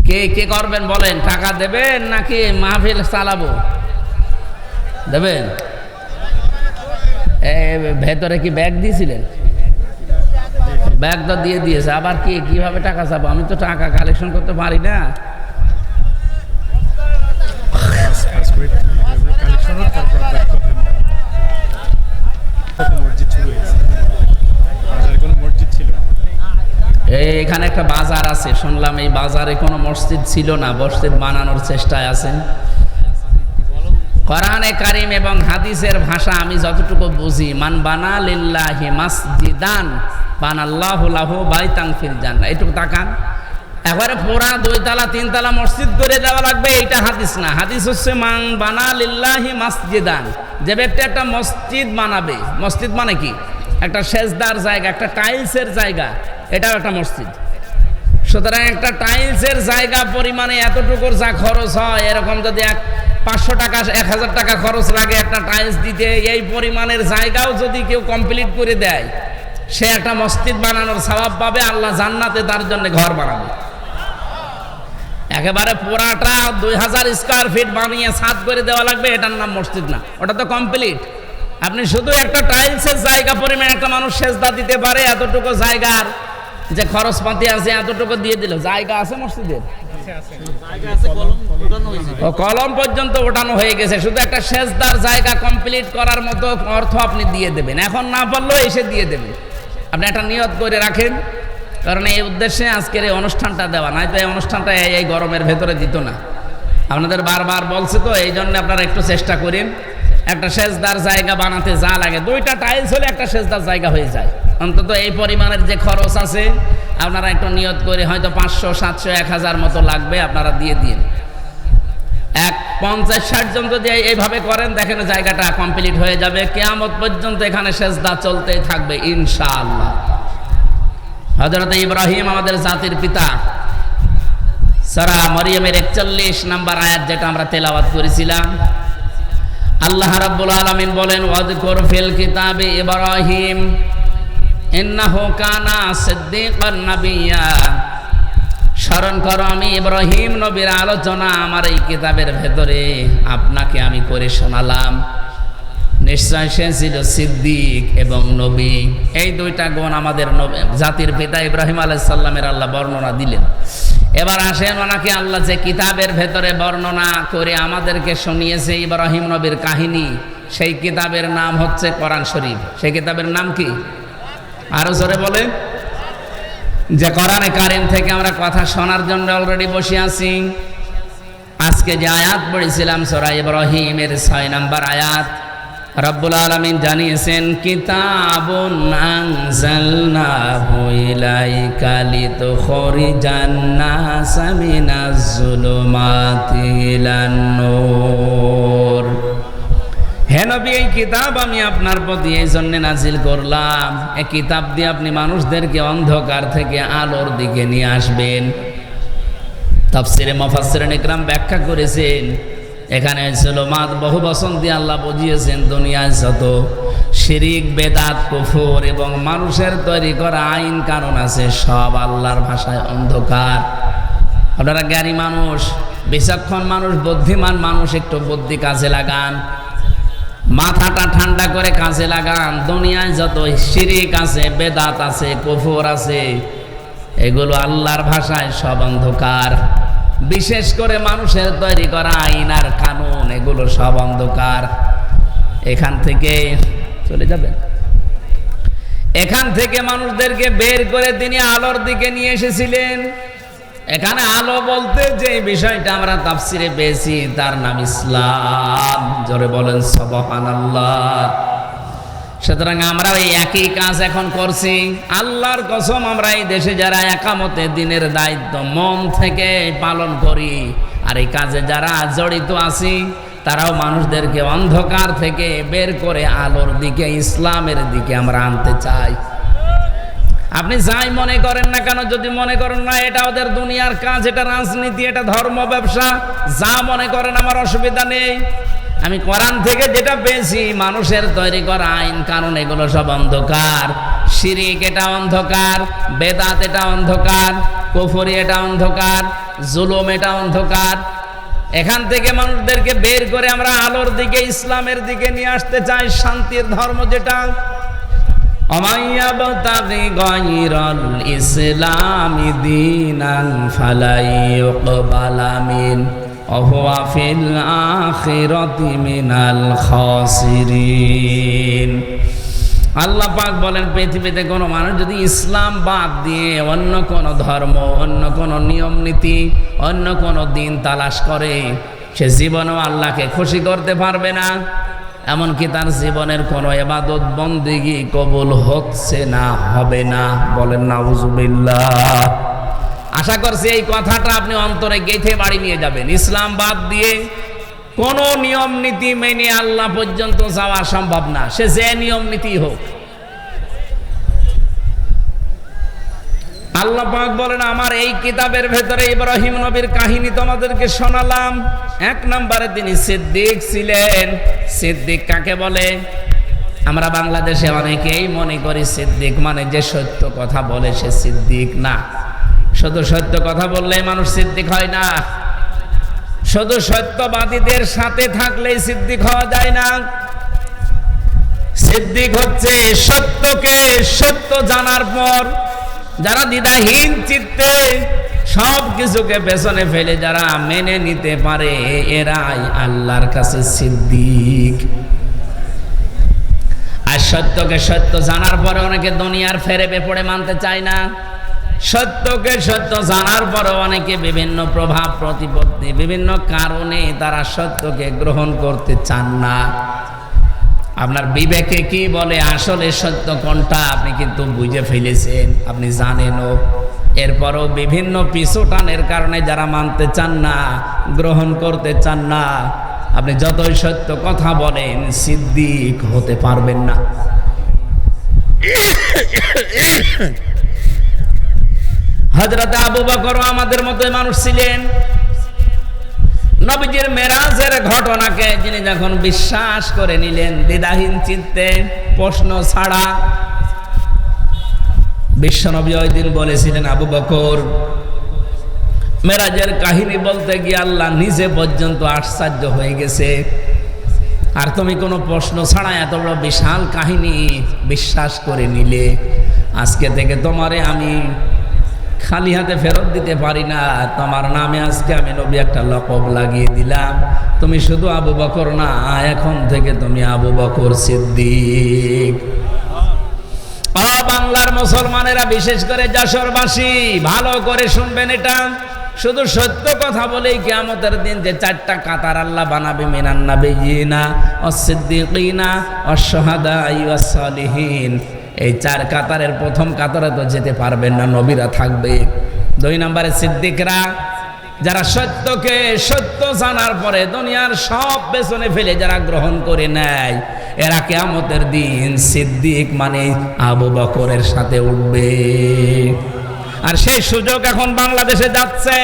কে কে করবেন বলেন? টাকা দেবেন নাকি মাহফিল চালাবো? দেবেন? ভেতরে কি ব্যাগ দিয়েছিলেন? ব্যাগ তো দিয়ে দিয়েছে, আবার কি কিভাবে টাকা চাবো? আমি তো টাকা কালেকশন করতে পারি না। এখানে একটা বাজার আছে, শুনলাম এই বাজারে কোনো মসজিদ ছিল না, মসজিদ বানানোর চেষ্টায় আছেন। কোরআনে কারিম এবং হাদিসের ভাষা আমি যতটুকু বুঝি, মান বানা লিল্লাহি মাসজিদান বানাল্লাহু লাহু বাইতান ফিল জান্নাহ, এটুকু তাকান। একবারে পুরা 2 তলা 3 তলা মসজিদ করে দেওয়া লাগবে, এটা হাদিস না। হাদিস হচ্ছে মান বানা লিল্লাহি মাসজিদান, যে ব্যক্তি একটা মসজিদ বানাবে। মসজিদ মানে কি? একটা সেজদার জায়গা, একটা টাইলসের জায়গা, এটাও একটা মসজিদ। সুতরাং একটা টাইলসের জায়গা পরিমাণে এতটুকুর যা খরচ হয়, এরকম যদি 500 টাকা 1000 টাকা খরচ লাগে একটা টাইলস দিতে, এই পরিমাণের জায়গাও যদি কেউ কমপ্লিট করে দেয়, সে একটা মসজিদ বানানোর সওয়াব পাবে। আল্লাহ জান্নাতে তার জন্য ঘর বানাবে। একেবারে পুরাটা 2000 স্কয়ার ফিট বানিয়ে ছাদ করে দেওয়া লাগবে, এটার নাম মসজিদ না, ওটা তো কমপ্লিট। আপনি শুধু একটা টাইলসের জায়গা পরিমাণ একটা মানুষ সেজদা দিতে পারে, এতটুকু জায়গার যে খরচপাতি আছে এতটুকু দিয়ে দিল। জায়গা আছে মসজিদের? কলম পর্যন্ত ওঠানো হয়ে গেছে, শুধু একটা সেজদার জায়গা কমপ্লিট করার মতো অর্থ আপনি দিয়ে দেবেন। এখন না পারলেও এসে দিয়ে দেবেন। আপনি একটা নিয়ত করে রাখেন, কারণ এই উদ্দেশ্যে আজকের এই অনুষ্ঠানটা দেওয়া, নয়তো এই অনুষ্ঠানটা এই গরমের ভেতরে দিত না। আপনাদের বারবার বলছে তো, এই জন্য আপনারা একটু চেষ্টা করেন। একটা সেজদার জায়গা বানাতে যা লাগে, 2টা টাইলস হলে একটা সেজদার জায়গা হয়ে যায়। অন্তত এই পরিমাণের যে খরচ আছে, আপনারা একটু নিয়ত করে, হয়তো 500 700 1000 মতো লাগবে, আপনারা দিয়ে দিন। 50-60 জন যদি এইভাবে করেন, দেখেন জায়গাটা কমপ্লিট হয়ে যাবে। কিয়ামত পর্যন্ত এখানে সেজদা চলতেই থাকবে ইনশাআল্লাহ। হযরত ইব্রাহিম আমাদের জাতির পিতা, সূরা মরিয়মের 41 নম্বর আয়াত যেটা আমরা তেলাওয়াত করেছিলাম, আল্লাহ রাব্বুল আলামিন বলেন, ওয়াযকুর ফিল কিতাবে ইব্রাহিম ইন্নাহু কানা সিদ্দীকান নাবিয়্যা। স্মরণ করো, আমি ইব্রাহিম নবীর আলোচনা আমার এই কিতাবের ভেতরে আপনাকে আমি করে শোনালাম। নিশ্চয় সে ছিল সিদ্দিক এবং নবী। এই 2টা গুণ আমাদের জাতির পিতা ইব্রাহিম আলাইহিস সালামের আল্লাহ বর্ণনা দিলেন। এবার আসেন, ওনাকে আল্লাহ যে কিতাবের ভেতরে বর্ণনা করে আমাদেরকে শুনিয়েছে ইব্রাহিম নবীর কাহিনী, সেই কিতাবের নাম হচ্ছে কোরআন শরীফ। সেই কিতাবের নাম কি? আরো জোরে বলে। যে কোরআনে কারিম থেকে আমরা কথা শোনার জন্য অলরেডি বসে আছি। আজকে যে আয়াত পড়েছিলাম সূরা ইব্রাহিমের 6 নম্বর আয়াত, রব্বুল আলামিন জানিয়েছেন, কিতাবুন আনজালনাহু ইলাইকা লিতুখরিজান নাসা মিনাজ যুলুমাতি ইলান নূর। হে নবী, এই কিতাব আমি আপনার প্রতি এই জন্য নাজিল করলাম, এই কিতাব দিয়ে আপনি মানুষদেরকে অন্ধকার থেকে আলোর দিকে নিয়ে আসবেন। তাফসিরে মুফাসসিরিন ইকরাম ব্যাখ্যা করেছেন, এখানে যুলুমাত বহু বচন দিয়ে আল্লাহ বুঝিয়েছেন, দুনিয়ায় যত শিরিক, বেদাত, কুফর এবং মানুষের তৈরি করা আইন কানুন আছে, সব আল্লাহর ভাষায় অন্ধকার। আপনারা জ্ঞানী মানুষ, বিচক্ষণ মানুষ, বুদ্ধিমান মানুষ, একটু বুদ্ধি কাজে লাগান, মাথাটা ঠান্ডা করে কাজে লাগান। দুনিয়ায় যত শিরিক আছে, বেদাত আছে, কুফর আছে, এগুলো আল্লাহর ভাষায় সব অন্ধকার। বিশেষ করে মানুষের তৈরি করা আইন আর কানুন, এগুলো সব অন্ধকার। এখান থেকে চলে যাবেন, এখান থেকে মানুষদেরকে বের করে তিনি আলোর দিকে নিয়ে এসেছিলেন। এখানে আলো বলতে যে বিষয়টা আমরা তাফসিরে পেয়েছি, তার নাম ইসলাম। জোরে বলেন সুবহানাল্লাহ। সুতরাং আমরা এই একই কাজ এখন করছি। আল্লাহর কসম, আমরা এই দেশে যারা একামতে দিনের দায়িত্ব মন থেকে পালন করি, আর এই কাজে যারা জড়িত আছি, তারাও মানুষদেরকে অন্ধকার থেকে বের করে আলোর দিকে, ইসলামের দিকে আমরা আনতে চাই। আপনি যাই মনে করেন না কেন, যদি মনে করেন না এটা ওদের দুনিয়ার কাজ, এটা রাজনীতি, এটা ধর্ম, ব্যবসা, যা মনে করেন, আমার অসুবিধা নেই। আমি কোরআন থেকে যেটা পেয়েছি, মানুষের তৈরি করা আইন কানুন এগুলো সব অন্ধকার। শিরিক এটা অন্ধকার, বেদাত এটা অন্ধকার, কুফরি এটা অন্ধকার, জুলুম এটা অন্ধকার। এখান থেকে মানুষদেরকে বের করে আমরা আলোর দিকে, ইসলামের দিকে নিয়ে আসতে চাই, শান্তির ধর্ম যেটা। অমাইয়াবতাগি গায়রাল ইসলামি দীনান ফালাই ইউকবালা মিন ওয়া হুয়া ফিল আখিরাতি মিনাল খাসিরিন। আল্লাহ পাক বলেন, পৃথিবীতে কোনো মানুষ যদি ইসলাম বাদ দিয়ে অন্য কোনো ধর্ম, অন্য কোনো নিয়ম নীতি, অন্য কোনো দিন তালাশ করে, সে জীবনেও আল্লাহকে খুশি করতে পারবে না। এমনকি তার জীবনের কোনো ইবাদত বন্দেগী কবুল হচ্ছে না, হবে না। বলেন নাউজুবিল্লাহ। আশা করছি এই কথাটা আপনি অন্তরে গেঁথে বাড়ি নিয়ে যাবেন। ইসলাম বাদ দিয়ে কোন নিয়ম নীতি মেনে আল্লাহ পর্যন্ত যাওয়া সম্ভব না, সে যে নিয়ম নীতি হোক। আল্লাহ পাক বলেন, আমার এই কিতাবের ভেতরে ইব্রাহিম নবীর কাহিনী তোমাদেরকে শোনালাম। এক নম্বরে তিনি সিদ্দিক ছিলেন। সিদ্দিক কাকে বলে? আমরা বাংলাদেশে অনেকেই মনে করি সিদ্দিক মানে যে সত্য কথা বলে সে সিদ্দিক। না, শুধু সত্য কথা বললেই মানুষ সিদ্দিক হয় না। শুধু সত্যবাদীদের সাথে থাকলেই সিদ্দিক হওয়া যায় না। সিদ্দিক হচ্ছে সত্যকে সত্য জানার পর যারা দ্বিধাহীন চিত্তে সব কিছুকে পেছনে ফেলে যারা মেনে নিতে পারে, এরাই আল্লাহর কাছে সিদ্দিক। আর সত্যকে সত্য জানার পরে অনেকে দুনিয়ার ফেরেবে পড়ে মানতে চায় না। সত্যকে সত্য জানার পরে অনেকে বিভিন্ন প্রভাব প্রতিপত্তি, বিভিন্ন কারণে তারা সত্যকে গ্রহণ করতে চান না। আপনার বিবেকে কি বলে আসলে সত্য কোনটা আপনি কিন্তু বুঝে ফেলেছেন, আপনি জানেনও। এরপরও বিভিন্ন পিছুটানের কারণে যারা মানতে চান না, গ্রহণ করতে চান না, আপনি যতই সত্য কথা বলেন সিদ্দিক হতে পারবেন না। হযরত আবু বকর আমাদের মতোই মানুষ ছিলেন। নবীজির মেরাজের ঘটনাকে যিনি যখন বিশ্বাস করে নিলেন দ্বিধাহীন চিত্তে, প্রশ্ন ছাড়া, বিশ্বনবী ওই দিন বলেছিলেন, আবু বকর, মেরাজের কাহিনী বলতে গিয়ে আল্লাহ নিজে পর্যন্ত আশ্চর্য হয়ে গেছে, আর তুমি কোনো প্রশ্ন ছাড়া এত বড় বিশাল কাহিনী বিশ্বাস করে নিলে। আজকে থেকে তোমারে আমি খালি হাতে ফেরত দিতে পারি না। তোমার নামে আজকে আমি নবী একটা লকব লাগিয়ে দিলাম। তুমি শুধু আবু বকর না, এখন থেকে তুমি আবু বকর সিদ্দিক। বাংলার মুসলমানেরা, বিশেষ করে যশোরবাসী, ভালো করে শুনবেন এটা। শুধু সত্য কথা বলেই কিয়ামতের দিন যে চারটা কাতার আল্লাহ বানাবে, মিনান নাবিয়িনা ওয়াস-সিদ্দিকিনা ওয়াশ-শুহাদাই ওয়াস-সালিহিন, এই চার কাতারের প্রথম কাতারে তো যেতে পারবেন না, নবীরা থাকবে। দুই নম্বরে সিদ্দিকরা, যারা সত্যকে সত্য জানার পরে দুনিয়ার সব পেছনে ফেলে যারা গ্রহণ করে নেয়, এরা কিয়ামতের দিন সিদ্দিক মানে আবু বকরের সাথে উঠবে। আর সেই সুযোগ এখন বাংলাদেশে যাচ্ছে।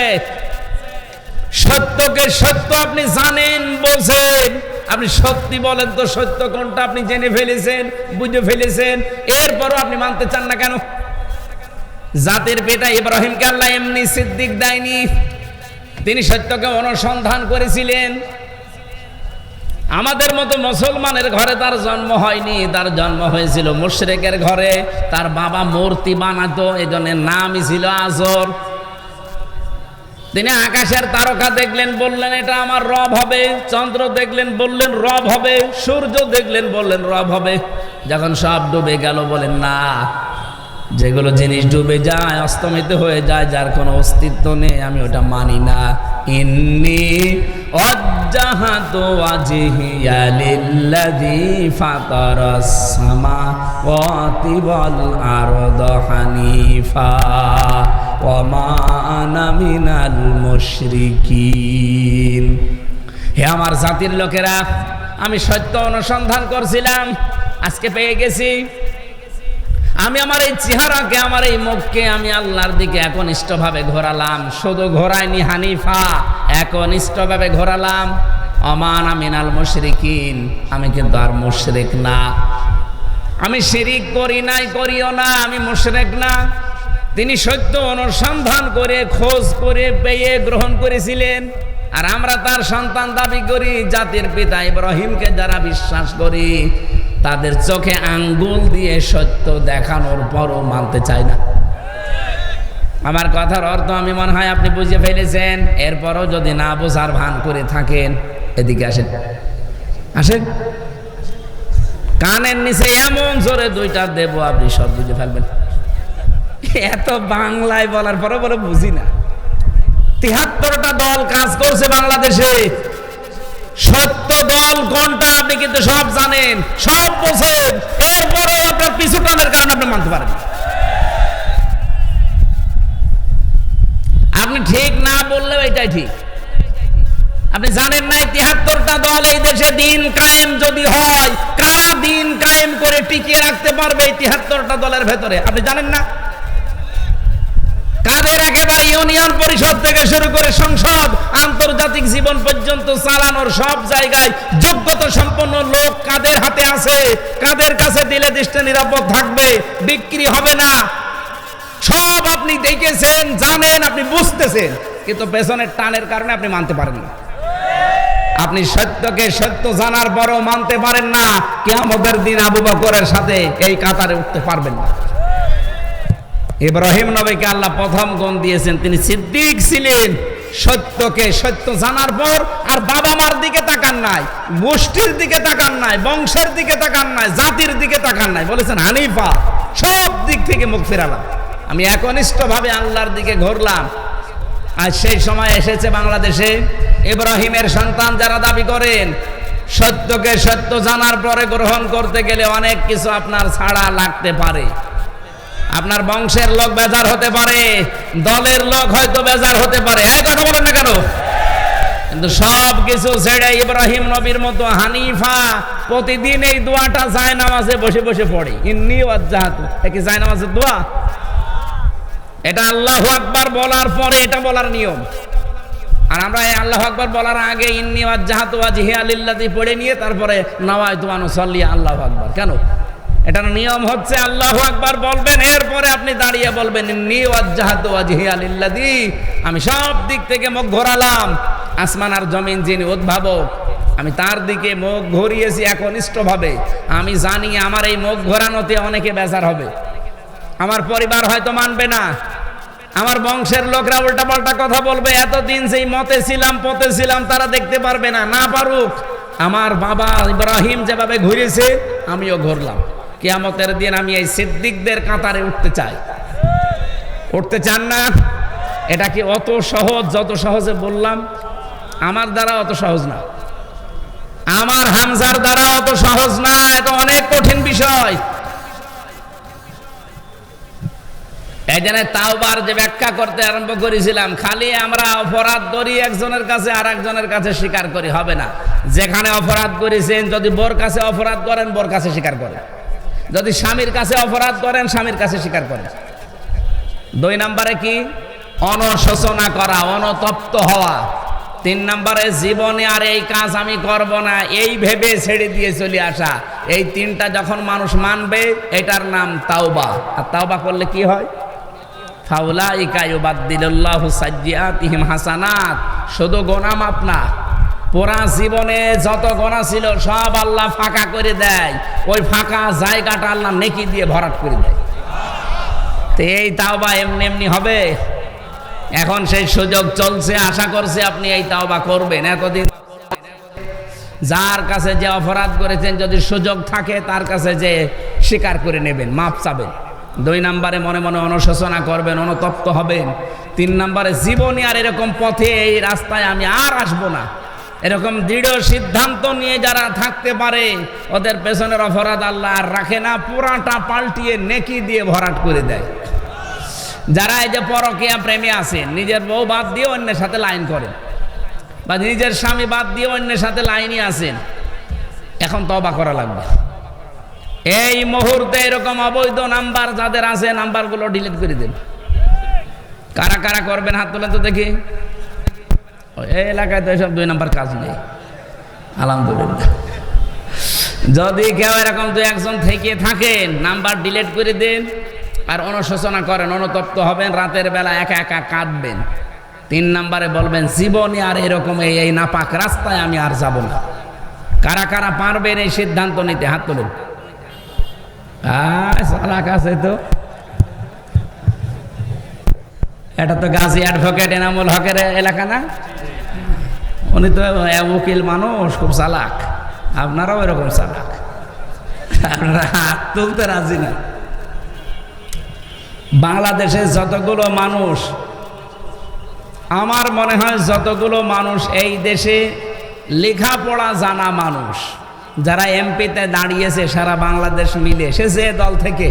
সত্যকে সত্য আপনি জানেন, বলছেন, আপনি সত্যি বলেন তো সত্য কোনটা আপনি জেনে ফেলেছেন, বুঝে ফেলেছেন, এরপরও আপনি মানতে চান না কেন? জাতির পিতা ইব্রাহিমকে আল্লাহ এমনি সিদ্দিক দেয়নি, তিনি সত্যকে অনুসন্ধান করেছিলেন। আমাদের মতো মুসলমানের ঘরে তার জন্ম হয়নি, তার জন্ম হয়েছিল মুশরিকের ঘরে। তার বাবা মূর্তি বানাতো, এজন্য নামই ছিল আজর। তিনি আকাশের তারকা দেখলেন, বললেন এটা আমার রব হবে। চন্দ্র দেখলেন, বললেন রব হবে। সূর্য দেখলেন, বললেন রব হবে। যখন সব ডুবে গেল, বলেন না, যেগুলো জিনিস ডুবে যায়, অস্তমিত হয়ে যায়, যার কোনো অস্তিত্ব নেই, আমি ওটা মানি না। ইন্নী ওয়াজ্জাহাতু ওয়াজহিয়া লিল্লাযী ফাতারাস সামাওয়াতি ওয়াল আরদা হানিফা ওয়া মা আনা মিনাল মুশরিকিন। হে আমার জাতির লোকেরা, আমি সত্য অনুসন্ধান করছিলাম, আজকে পেয়ে গেছি। আমি আমার এই চেহারাকে, আমার এই মুখকে আমি আল্লাহর দিকে একনিষ্ঠভাবে ঘোরালাম। শুধু ঘোরাইনি হানিফা, একনিষ্ঠভাবে ঘোরালাম। অমান মিনাল মুশরিকিন, আমি কিন্তু আর মুশরিক না। আমি শিরিক করি নাই, করিও না, আমি মুশরিক না। তিনি সত্য অনুসন্ধান করে, খোঁজ করে পেয়ে গ্রহণ করেছিলেন। আর আমরা তার সন্তান দাবি করি। জাতির পিতা ইব্রাহিমকে যারা বিশ্বাস করি তাদের চোখে আঙ্গুল দিয়ে সত্য দেখানোর পরও মানতে চায় না। আমার কথার অর্থ আমি মনে হয় আপনি বুঝে ফেলেছেন। এরপরও যদি না বোঝার ভান করে থাকেন, এদিকে আসেন, আসেন, কানের নিচে এমন জোরে দুইটা দেব আপনি সব বুঝে ফেলবেন। এত বাংলায় বলার পরও বলে বুঝি না। ৭৩টা দল কাজ করছে বাংলাদেশে। সত্য দল কোনটা আপনি কিন্তু সব জানেন, সব বোঝেন, এরপরেও আপনার পিছু টানের কারণে আপনি মানতে পারেন। আপনি ঠিক না বললেও এটাই ঠিক। আপনি জানেন না ৭৩টা দল এই দেশে দিন কায়েম যদি হয়, কারা দিন কায়েম করে টিকিয়ে রাখতে পারবে এই ৭৩টা দলের ভেতরে? আপনি জানেন না? কাদের একেবারে ইউনিয়ন পরিষদ থেকে শুরু করে সংসদ, আন্তর্জাতিক জীবন পর্যন্ত চালানোর সব জায়গায় যোগ্যতা সম্পন্ন লোক কাদের হাতে আছে, কাদের কাছে দিলে দেশটা নিরাপদ থাকবে, বিক্রি হবে না, সব আপনি দেখেছেন, জানেন, আপনি বুঝতেছেন, কিন্তু পেছনের টানের কারণে আপনি মানতে পারেন না। আপনি সত্যকে সত্য জানার পরও মানতে পারেন না। কিয়ামতের দিন আবু বকরের সাথে এই কাতারে উঠতে পারবেন না। ইব্রাহিম নবীকে আল্লাহ প্রথম গুণ দিয়েছেন, তিনি সিদ্দিক ছিলেন। সত্যকে সত্য জানার পর আর বাবা মার দিকে তাকান নাই, গোষ্ঠীর দিকে তাকান নাই, বংশের দিকে তাকান নাই, জাতির দিকে তাকান নাই, বলেছেন হানিফা, সব দিক থেকে মুখ ফেরালাম, আমি একনিষ্ঠভাবে আল্লাহর দিকে ঘুরলাম। আজ সেই সময় এসেছে বাংলাদেশে ইব্রাহিমের সন্তান যারা দাবি করেন, সত্যকে সত্য জানার পরে গ্রহণ করতে গেলে অনেক কিছু আপনার ছাড়া লাগতে পারে। আপনার বংশের লোক বেজার হতে পারে, দলের লোক হয়তো বেজার হতে পারে, এই কথা বলেন না কেন? কিন্তু সব কিছু ছেড়ে ইব্রাহিম নবীর মতো হানিফা প্রতিদিন এই দোয়াটা জায়নামাজে বসে বসে পড়ে, ইন্নী ওয়াজ্জাহাতু। কি জায়নামাজের দোয়া? এটা আল্লাহু আকবার বলার পরে এটা বলার নিয়ম। আর আমরা এই আল্লাহু আকবার বলার আগে ইন্নী ওয়াজ্জাহাতু ওয়াজহিয়া লিল্লাযী পড়ে নিয়ে তারপরে নাওয়াইতু আন উসাল্লি আল্লাহু আকবার। কেন? এটার নিয়ম হচ্ছে আল্লাহু আকবার বলবেন, এরপরে আপনি দাঁড়িয়ে বলবেন ইন্নী ওয়াজ্জাহাতু ওয়াজহিয়া লিল্লাযী, আমি সব দিক থেকে মুখ ঘোরালাম, আসমান আর জমিন যিনি উদ্ভাবক, আমি তার দিকে মুখ ঘুরিয়েছি একনিষ্ঠভাবে। আমি জানি আমার এই মুখ ঘোরানোতে অনেকে বেজার হবে, আমার পরিবার হয়তো মানবে না, আমার বংশের লোকরা উল্টাপাল্টা কথা বলবে, এতদিন যেই মতে ছিলাম পথে ছিলাম তারা দেখতে পারবে না, না পারুক। আমার বাবা ইব্রাহিম যেভাবে ঘুরেছে আমিও ঘুরলাম। কিয়ামতের দিন আমি এই সিদ্দিকদের কাতারে উঠতে চাই। উঠতে চান না? এটা কি অত সহজ? যত সহজে বললাম, আমার দ্বারা অত সহজ না, আমার হামজার দ্বারা অত সহজ না, এটা অনেক কঠিন বিষয়। এই জন্য তাওবার যে ব্যাখ্যা করতে আরম্ভ করেছিলাম, খালি আমরা অপরাধ করি একজনের কাছে আর একজনের কাছে স্বীকার করি হবে না। যেখানে অপরাধ করেছেন, যদি বোর কাছে অপরাধ করেন বোর কাছে স্বীকার করেন, যদি স্বামীর কাছে অপরাধ করেন স্বামীর কাছে স্বীকার করেন। 2 নম্বরে কি? অনশোচনা করা, অনতপ্ত হওয়া। 3 নম্বরে জীবনে আর এই কাজ আমি করব না এই ভেবে ছেড়ে দিয়ে চলে আসা। এই 3টা যখন মানুষ মানবে এটার নাম তাওবা। আর তাওবা করলে কি হয়? ফাউলাইকা ইউবাদদিলুল্লাহু সাইয়্যাতিহিম হাসানাত। শুধু গুনাহ মাফ না, পুরা জীবনে যত গুনাহ ছিল সব আল্লাহ ফাঁকা করে দেয়, ওই ফাঁকা জায়গাটা আল্লাহ নেকি দিয়ে ভরাট করে দেয়। তো এই তাওবা এমনি এমনি হবে? এখন সেই সুযোগ চলছে, আশা করছি আপনি এই তাওবা করবেন। এতদিন যার কাছে যে অপরাধ করেছেন যদি সুযোগ থাকে তার কাছে যে স্বীকার করে নেবেন, মাপ চাবেন। 2 নম্বরে মনে মনে অনুশোচনা করবেন, অনুতপ্ত হবেন। 3 নম্বরে জীবনে আর এরকম পথে এই রাস্তায় আমি আর আসবো না, এরকম দৃঢ় সিদ্ধান্ত নিয়ে যারা থাকতে পারে ওদের পেছনের অপরাধ আল্লাহ আর রাখে না, পুরাটা পাল্টিয়ে নেকি দিয়ে ভরাট করে দেয়। যারা এই যে পরকীয়া প্রেমী আছেন, নিজের বউ বাদ দিয়ে অন্যের সাথে লাইন করেন, বা নিজের স্বামী বাদ দিয়ে অন্যের সাথে লাইনই আছেন, এখন তওবা করা লাগবে। এই মুহূর্তে এরকম অবৈধ নাম্বার যাদের আছে নাম্বারগুলো ডিলিট করে দেন। কারা কারা করবেন হাত তোলেন তো দেখি। এই এলাকায় তো এসব 2 নম্বর কাজ নেই, আলহামদুলিল্লাহ। যদি কেউ এরকম 2-1 থেকে থাকেন নাম্বার ডিলিট করে দেন আর অনুশোচনা করেন, অনুতপ্ত হবেন, রাতের বেলা একা একা কাঁদবেন। 3 নম্বরে বলবেন জীবনে আর এরকম এই নাপাক রাস্তায় আমি আর যাব না। কারা কারা পারবেন এই সিদ্ধান্ত নিতে? হাত তুলুন। চালাক আছে তো। এটা তো গাজী অ্যাডভোকেট এনামুল হকের এলাকা না? উনি তো উকিল মানুষ, খুব চালাক। আপনারাও এরকম চালাক, আপনারা হাত তুলতে রাজি না। বাংলাদেশে যতগুলো মানুষ, আমার মনে হয় যতগুলো মানুষ এই দেশে লেখাপড়া জানা মানুষ যারা এমপিতে দাঁড়িয়েছে সারা বাংলাদেশ মিলে, সে যে দল থেকে,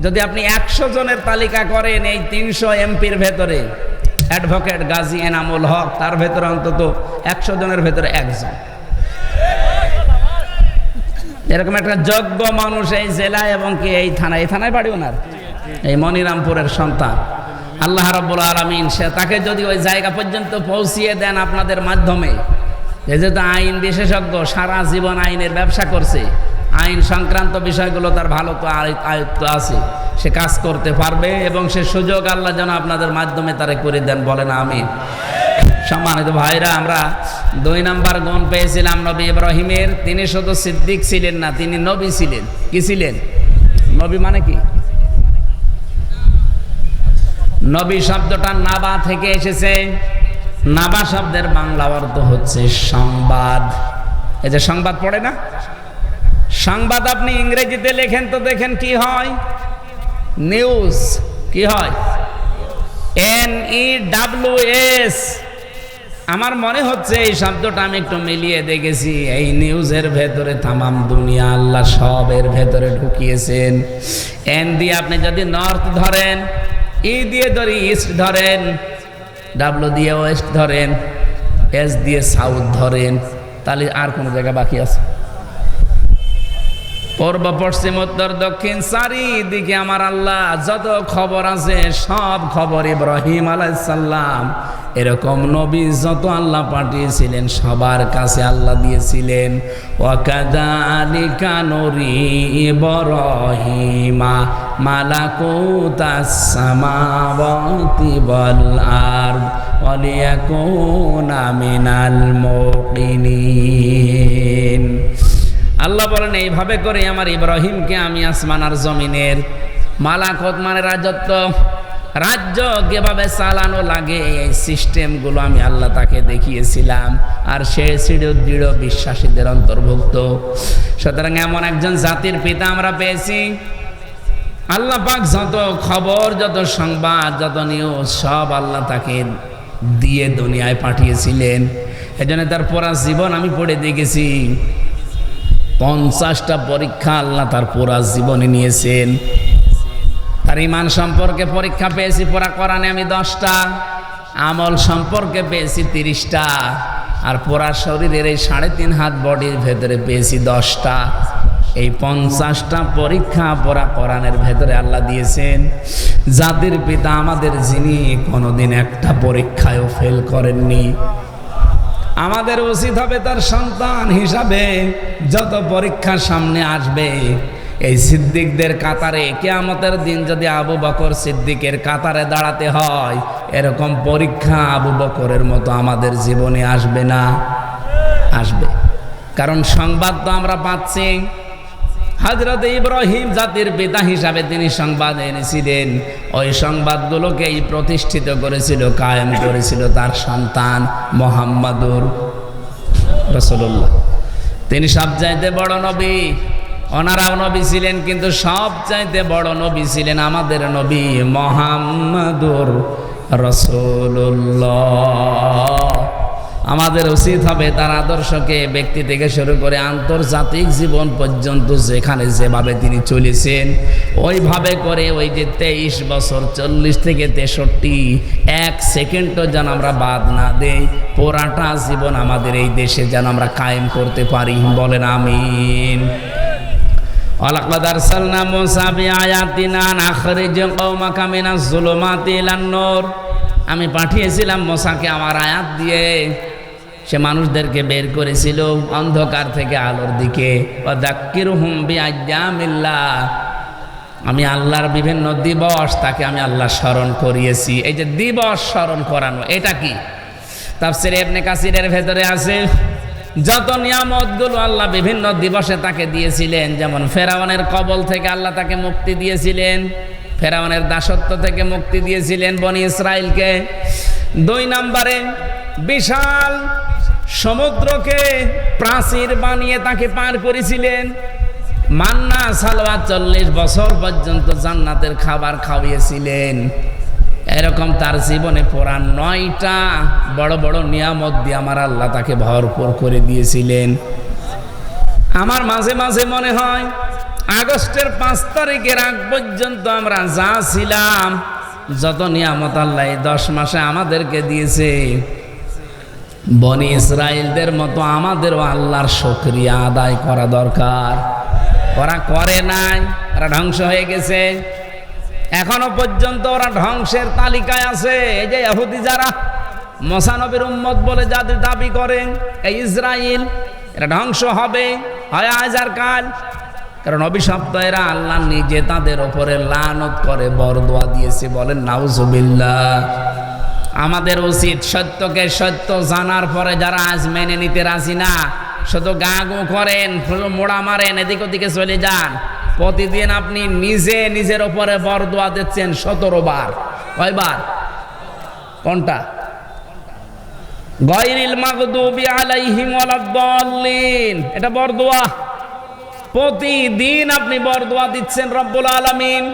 যদি আপনি 100 জনের তালিকা করেন, এই 300 এমপির ভেতরে অ্যাডভোকেট গাজী এনামুল হক তার ভেতরে অন্তত 100 জনের ভেতরে একজন এরকম একটা যোগ্য মানুষ এই জেলায় এবং কি এই থানায় বাড়ি ওনার, এই মনিরামপুরের সন্তান। আল্লাহ রাব্বুল আলামিন সে তাকে যদি ওই জায়গা পর্যন্ত পৌঁছিয়ে দেন আপনাদের মাধ্যমে, যেহেতু আইন বিশেষজ্ঞ, সারা জীবন আইনের ব্যবসা করছে, আইন সংক্রান্ত বিষয়গুলো তার ভালো তো আয়ত্ত আছে, সে কাজ করতে পারবে এবং সে সুযোগ আল্লাহ যেন আপনাদের মাধ্যমে তারে করে দেন, বলেন আমিন। সম্মানিত ভাইরা, আমরা 2 নম্বর গুণ পেয়েছিলাম নবী ইব্রাহিমের। তিনি শুধু সিদ্দিক ছিলেন না, তিনি নবী ছিলেন। কি ছিলেন? নবী মানে কি? নবী শব্দটা নাবা থেকে এসেছে। নাবা শব্দের বাংলা অর্থ হচ্ছে সংবাদ। এই যে সংবাদ পড়ে না, সংবাদ আপনি ইংরেজিতে লেখেন তো দেখেন কি হয়, নিউজ। কি হয়? NEWS। আমার মনে হচ্ছে এই শব্দটা আমি একটু মিলিয়ে দেখেছি, এই নিউজের ভেতরে তামাম দুনিয়া আল্লাহ সবের ভেতরে ঢুকিয়েছেন। এন দিয়ে আপনি যদি নর্থ ধরেন, ই দিয়ে ধরি ইস্ট ধরেন, ডাব্লু দিয়ে ওয়েস্ট ধরেন, এস দিয়ে সাউথ ধরেন, তাহলে আর কোন জায়গা বাকি আছে? পূর্ব পশ্চিম উত্তর দক্ষিণ চারিদিকে আমার আল্লাহ যত খবর আছে সব খবর ইব্রাহিম আলাইহিস সালাম এরকম নবী যত আল্লাহ পাঠিয়েছিলেন সবার কাছে আল্লাহ দিয়েছিলেন। ওয়াকাযালিকা নুরি ইব্রাহিমা মালাকুতাস সামাওয়াতি ওয়াল আরদ ওয়ালিয়াকুনা মিনাল মুকিনিন। আল্লাহ বলেন এইভাবে করে আমার ইব্রাহিমকে আমি আসমান আর জমিনের মালাকুত মানে রাজত্ব, রাজ্য কিভাবে চালানো লাগে এই সিস্টেমগুলো আমি আল্লাহ তাকে দেখিয়েছিলাম, আর সে দৃঢ় বিশ্বাসীদের অন্তর্ভুক্ত। সুতরাং এমন একজন জাতির পিতা আমরা পেয়েছি। আল্লাহ পাক যত খবর, যত সংবাদ, যত নিউজ সব আল্লাহ তাকে দিয়ে দুনিয়ায় পাঠিয়েছিলেন। এজন্য তার পুরা জীবন আমি পড়ে দেখেছি, 50টা পরীক্ষা আল্লাহ তার পুরা জীবনে নিয়েছেন। তার ঈমান সম্পর্কে পরীক্ষা পেয়েছি পুরা কোরআনে আমি 10টা, আমল সম্পর্কে পেয়েছি 30টা, আর পুরা শরীরের এই 3.5 হাত বডির ভেতরে পেয়েছি 10টা। এই 50টা পরীক্ষা পুরা কোরআনের ভেতরে আল্লাহ দিয়েছেন। জাতির পিতা আমাদের, যিনি কোনোদিন একটা পরীক্ষায়ও ফেল করেননি। আমাদের উচিত হবে তার সন্তান হিসাবে যত পরীক্ষা সামনে আসবে, এই সিদ্দিকদের কাতারে কিয়ামতের দিন যদি আবু বকর সিদ্দিকের কাতারে দাঁড়াতে হয়, এরকম পরীক্ষা আবু বকরের মতো আমাদের জীবনে আসবে না? আসবে। কারণ সংবাদ তো আমরা পাচ্ছি। হযরত ইব্রাহিম জাতির পিতা হিসাবে তিনি সংবাদ এনেছিলেন, ওই সংবাদগুলোকেই প্রতিষ্ঠিত করেছিল, কায়েম করেছিল তার সন্তান মুহাম্মাদুর রাসূলুল্লাহ। তিনি সবচাইতে বড় নবী। ওনারাও নবী ছিলেন, কিন্তু সবচাইতে বড় নবী ছিলেন আমাদের নবী মুহাম্মাদুর রাসূলুল্লাহ। আমাদের উচিত হবে তার আদর্শকে ব্যক্তি থেকে শুরু করে আন্তর্জাতিক জীবন পর্যন্ত যেখানে যেভাবে তিনি চলেছেন ওইভাবে করে, ওই যে 23 বছর 40 থেকে 63 এক সেকেন্ডও যেন আমরা বাদ না দেই, পুরাটা জীবন আমাদের এই দেশে যেন আমরা কায়েম করতে পারি, বলেন আমিন। ওয়ালাকাদ আরসালনা মূসা বিআয়াতিনা নাখরিজ কওমাকা মিনাজ যুলুমাতি ইলান নূর। আমি পাঠিয়েছিলাম মূসাকে আমার আয়াত দিয়ে, সে মানুষদেরকে বের করেছিল অন্ধকার থেকে আলোর দিকে। ওয়াযাক্কিরহুম বিআইয়ামিল্লাহ, আমি আল্লাহর বিভিন্ন দিবস তাকে আমি আল্লাহ স্মরণ করিয়েছি। এই যে দিবস স্মরণ করানো, এটা কি? তাফসীরে ইবনে কাসিরের ভেতরে আছে যত নিয়ামতগুলো আল্লাহ বিভিন্ন দিবসে তাকে দিয়েছিলেন, যেমন ফেরাউনের কবল থেকে আল্লাহ তাকে মুক্তি দিয়েছিলেন, ফেরাউনের দাসত্ব থেকে মুক্তি দিয়েছিলেন বনি ইসরাইলকে। 2 নম্বরে বিশাল সমুদ্রকে প্রাচীর বানিয়ে তাকে পার করেছিলেন। মান্না সালওয়া 40 বছর পর্যন্ত জান্নাতের খাবার খাওয়িয়েছিলেন। এরকম তার জীবনে পুরা 9টা বড় বড় নিয়ামত দিয়ে আমার আল্লাহ তাকে ভরপুর করে দিয়েছিলেন। আমার মাঝে মাঝে মনে হয় আগস্টের 5 তারিখের আগ পর্যন্ত আমরা যা ছিলাম, যত নিয়ামত আল্লাহ 10 মাসে আমাদেরকে দিয়েছে, বনি ইসরাইলদের মতো আমাদেরও আল্লাহর শুকরিয়া আদায় করা দরকার। ওরা করে নাই, ওরা ধ্বংস হয়ে গেছে। এখনো পর্যন্ত ওরা ধ্বংসের তালিকায় আছে। এই যে ইহুদি যারা মুসা নবীর উম্মত বলে যাদের দাবি করেন, এই ইসরাইল, এরা ধ্বংস হবে হয় আজ আর কাল। কারণ অভিশপ্ত এরা আল্লাহ নিজে তাদের ওপরে লানত করে বরদোয়া দিয়েছে। বলেন নাউজুবিল্লাহ। আমাদের উচিত সত্যকে সত্য জানার পরে যারা আজ মেনে নিতে রাজি না, শুধু গা গো করেন, শুধু মোড়া মারেন, এদিক ওদিকে চলে যান, প্রতিদিন আপনি নিজে নিজের ওপরে বরদোয়া দিচ্ছেন 17 বার। কয়বার? কোনটা? গায়রিল মাগদুবি আলাইহিম ওয়ালাদ-দাল্লিন, এটা বরদোয়া। প্রতিদিন আপনি বরদোয়া দিচ্ছেন রব্বুল আলামিন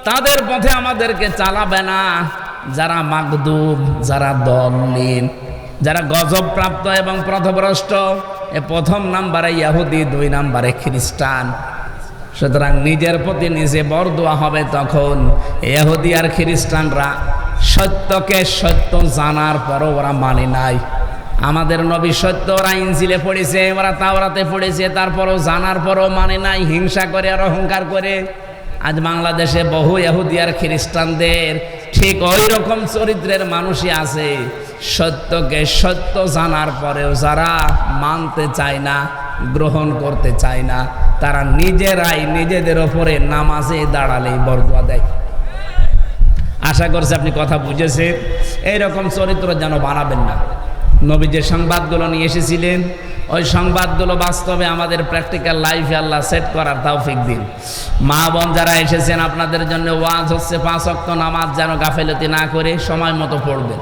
তাদের পথে আমাদেরকে চালাবে না, যারা মাগদুব, যারা দল্লিন, যারা গজব প্রাপ্ত এবং পথভ্রষ্ট। প্রথম নাম্বারে ইহুদি, 2 নাম্বারে খ্রিস্টান। সুতরাং নিজের প্রতি নিজে বরদোয়া হবে তখন। ইহুদি আর খ্রিস্টানরা সত্যকে সত্য জানার পরও ওরা মানে নাই। আমাদের নবী সত্য, ওরা ইনজিলে পড়েছে, ওরা তাওরাতে পড়েছে, তারপরও জানার পরও মানে নাই, হিংসা করে আর অহংকার করে। আজ বাংলাদেশে বহু ইহুদি আর খ্রিস্টানদের ঠিক ওই রকম চরিত্রের মানুষই আছে। সত্যকে সত্য জানার পরেও যারা মানতে চায় না, গ্রহণ করতে চায় না, তারা নিজেরাই নিজেদের ওপরে নামাজে দাঁড়ালেই বরদোয়া দেয়। আশা করছি আপনি কথা বুঝেছেন। এইরকম চরিত্র যেন বানাবেন না। নবী যে সংবাদগুলো নিয়ে এসেছিলেন, ওই সংবাদগুলো বাস্তবে আমাদের প্র্যাকটিক্যাল লাইফে আল্লাহ সেট করার তৌফিক দিন। মা বোন যারা এসেছেন, আপনাদের জন্য ওয়াজ হচ্ছে 5 ওয়াক্ত নামাজ যেন গাফেলতি না করে সময় মতো পড়বেন।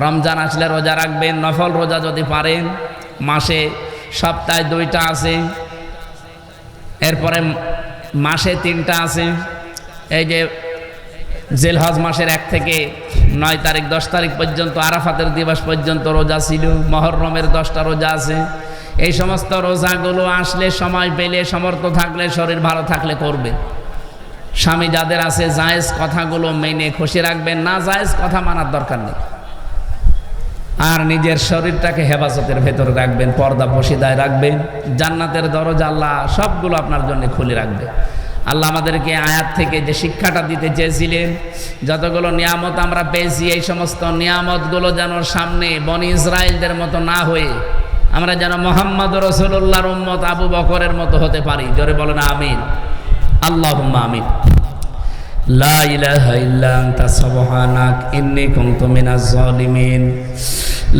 রমজান আসলে রোজা রাখবেন, নফল রোজা যদি পারেন। মাসে সপ্তাহে 2টা আছে, এরপরে মাসে 3টা আছে। এই যে জিলহজ মাসের 1 থেকে 9 তারিখ 10 তারিখ পর্যন্ত, আরাফাতের দিবস পর্যন্ত রোজা ছিল। মহররমের 10টা রোজা আছে। এই সমস্ত রোজাগুলো আসলে সময় পেলে, সমর্থ থাকলে, শরীর ভালো থাকলে করবেন। স্বামী যাদের আছে জায়েজ কথাগুলো মেনে খুশি রাখবেন, না জায়েজ কথা মানার দরকার নেই। আর নিজের শরীরটাকে হেফাজতের ভেতরে রাখবেন, পর্দা পশিদায় রাখবেন। জান্নাতের দরজা আল্লাহ সবগুলো আপনার জন্য খুলে রাখবে। আল্লাহ আমাদেরকে আয়াত থেকে যে শিক্ষাটা দিতে চেয়েছিলেন, যতগুলো নিয়ামত আমরা পেয়েছি, এই সমস্ত নিয়ামতগুলো যেন সামনে বনি ইসরাইলদের মতো না হয়ে আমরা যেন মুহাম্মদ রাসূলুল্লাহর উম্মত আবু বকরের মতো হতে পারি। জোরে বলেন আমিন। আল্লাহুম্মা আমিন। লা ইলাহা ইল্লা আনতা সুবহানাক ইন্নী কুনতু মিনাজ জালিমিন।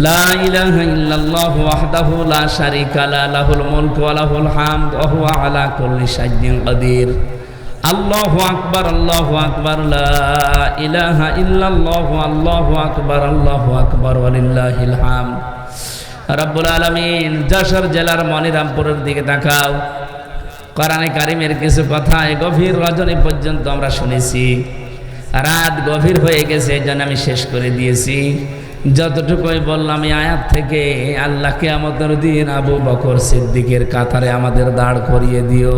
লা ইলাহা ইল্লাল্লাহু ওয়াহদাহু লা শারীকা লা লাহুল মুলকু ওয়া লাহুল হামদ ওয়া হুয়া আলা কুল্লি শাইইন কাদির। আল্লাহু আকবার, আল্লাহু আকবার, লা ইলাহা ইল্লাল্লাহু, আল্লাহু আকবার, আল্লাহু আকবার, ওয়া লিল্লাহিল হামদ। রব্বুল আলামিন, যশোর জেলার মনিরামপুরের দিকে তাকাও। কোরআনে কারিমের কিছু কথা গভীর রজনী পর্যন্ত আমরা শুনেছি। রাত গভীর হয়ে গেছে, এই জন্য আমি শেষ করে দিয়েছি। যতটুকুই বললাম এই আয়াত থেকে, আল্লাহ কিয়ামতের দিন আবু বকর সিদ্দিকের কাতারে আমাদের দাঁড় করিয়ে দিও।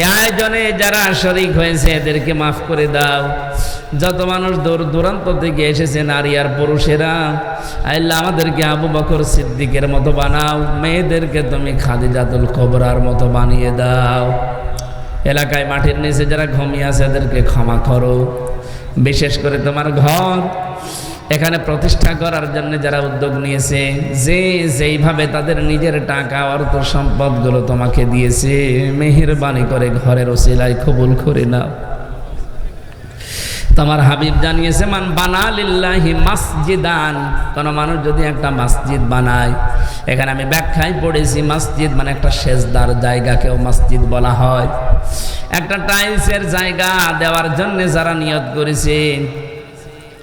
এই আয়োজনে যারা শরীক হয়েছে এদেরকে মাফ করে দাও। যত মানুষ দূর দূরান্ত থেকে এসেছে, নারী আর পুরুষেরা, আল্লাহ আমাদেরকে আবু বকর সিদ্দিকের মতো বানাও। মেয়েদেরকে তুমি খাদিজাতুল কুবরার মতো বানিয়ে দাও। এলাকায় মাটির নিচে যারা ঘুমিয়ে আছে এদেরকে ক্ষমা করো। বিশেষ করে তোমার ঘর এখানে প্রতিষ্ঠা করার জন্য যারা উদ্যোগ নিয়েছে, যে যেইভাবে তাদের নিজের টাকা অর্থ সম্পদগুলো তোমাকে দিয়েছে, মেহেরবানি করে ঘরের ওসিলায় কবুল করে নাও। তোমার হাবিব জানিয়েছে, মান বানা লিল্লাহি মাসজিদান, কোন মানুষ যদি একটা মসজিদ বানায়, এখানে আমি ব্যাখ্যায় পড়েছি মসজিদ মানে একটা সেজদার জায়গাকেও মসজিদ বলা হয়। একটা টাইলসের জায়গা দেওয়ার জন্য যারা নিয়ত করেছে,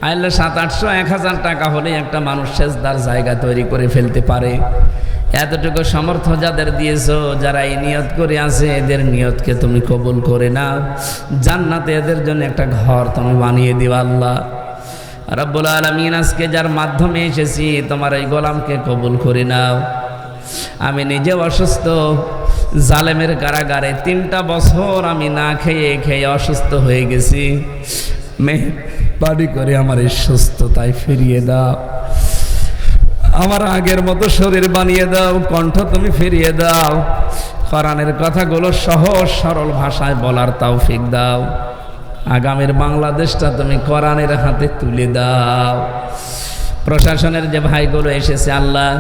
আইলে 700-800-1000 টাকা হলে একটা মানুষ সেজদার জায়গা তৈরি করে ফেলতে পারে। এতটুকু সামর্থ্য যাদের দিয়েছো, যারা এই নিয়ত করে আছে, এদের নিয়তকে তুমি কবুল করে নাও। জান্নাতে এদের জন্য একটা ঘর তুমি বানিয়ে দিও আল্লাহ রাব্বুল আলামিন। আজকে যার মাধ্যমে এসেছি, তোমার এই গোলামকে কবুল করে নাও। আমি নিজে অসুস্থ, জালেমের কারাগারে 3টা বছর আমি না খেয়ে খেয়ে অসুস্থ হয়ে গেছি। মেহেরবানি করে আমার এই সুস্থতায় ফিরিয়ে দাও, আমার আগের মতো শরীর বানিয়ে দাও, কণ্ঠ তুমি ফিরিয়ে দাও, কোরআনের কথাগুলো সহজ সরল ভাষায় বলার তৌফিক দাও। আগামীর বাংলাদেশটা তুমি কোরআনের হাতে তুলে দাও। প্রশাসনের যে ভাইগুলো এসেছে আল্লাহ,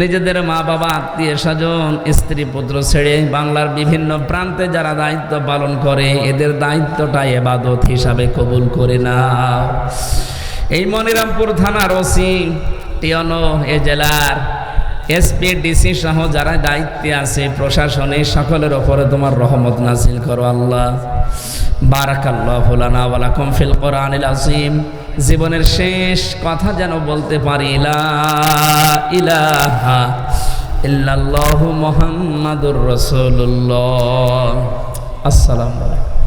নিজেদের মা বাবা আত্মীয় স্বজন স্ত্রী পুত্র ছেড়ে বাংলার বিভিন্ন প্রান্তে যারা দায়িত্ব পালন করে, এদের দায়িত্বটা ইবাদত হিসাবে কবুল করে নাও। এই মনিরামপুর থানার ওসি, টিওনো, এ জেলার এসপি, ডিসি সহ যারা দায়িত্বে আছে প্রশাসনে, সকলের ওপরে তোমার রহমত নাজিল করো আল্লাহ। বারাকাল্লাহু লানা ওয়া লাকুম ফিল কোরআনিল আযীম। জীবনের শেষ কথা যেন বলতে পারি, লা ইলাহা ইল্লাল্লাহু মুহাম্মাদুর রাসূলুল্লাহ। আসসালামু আলাইকুম।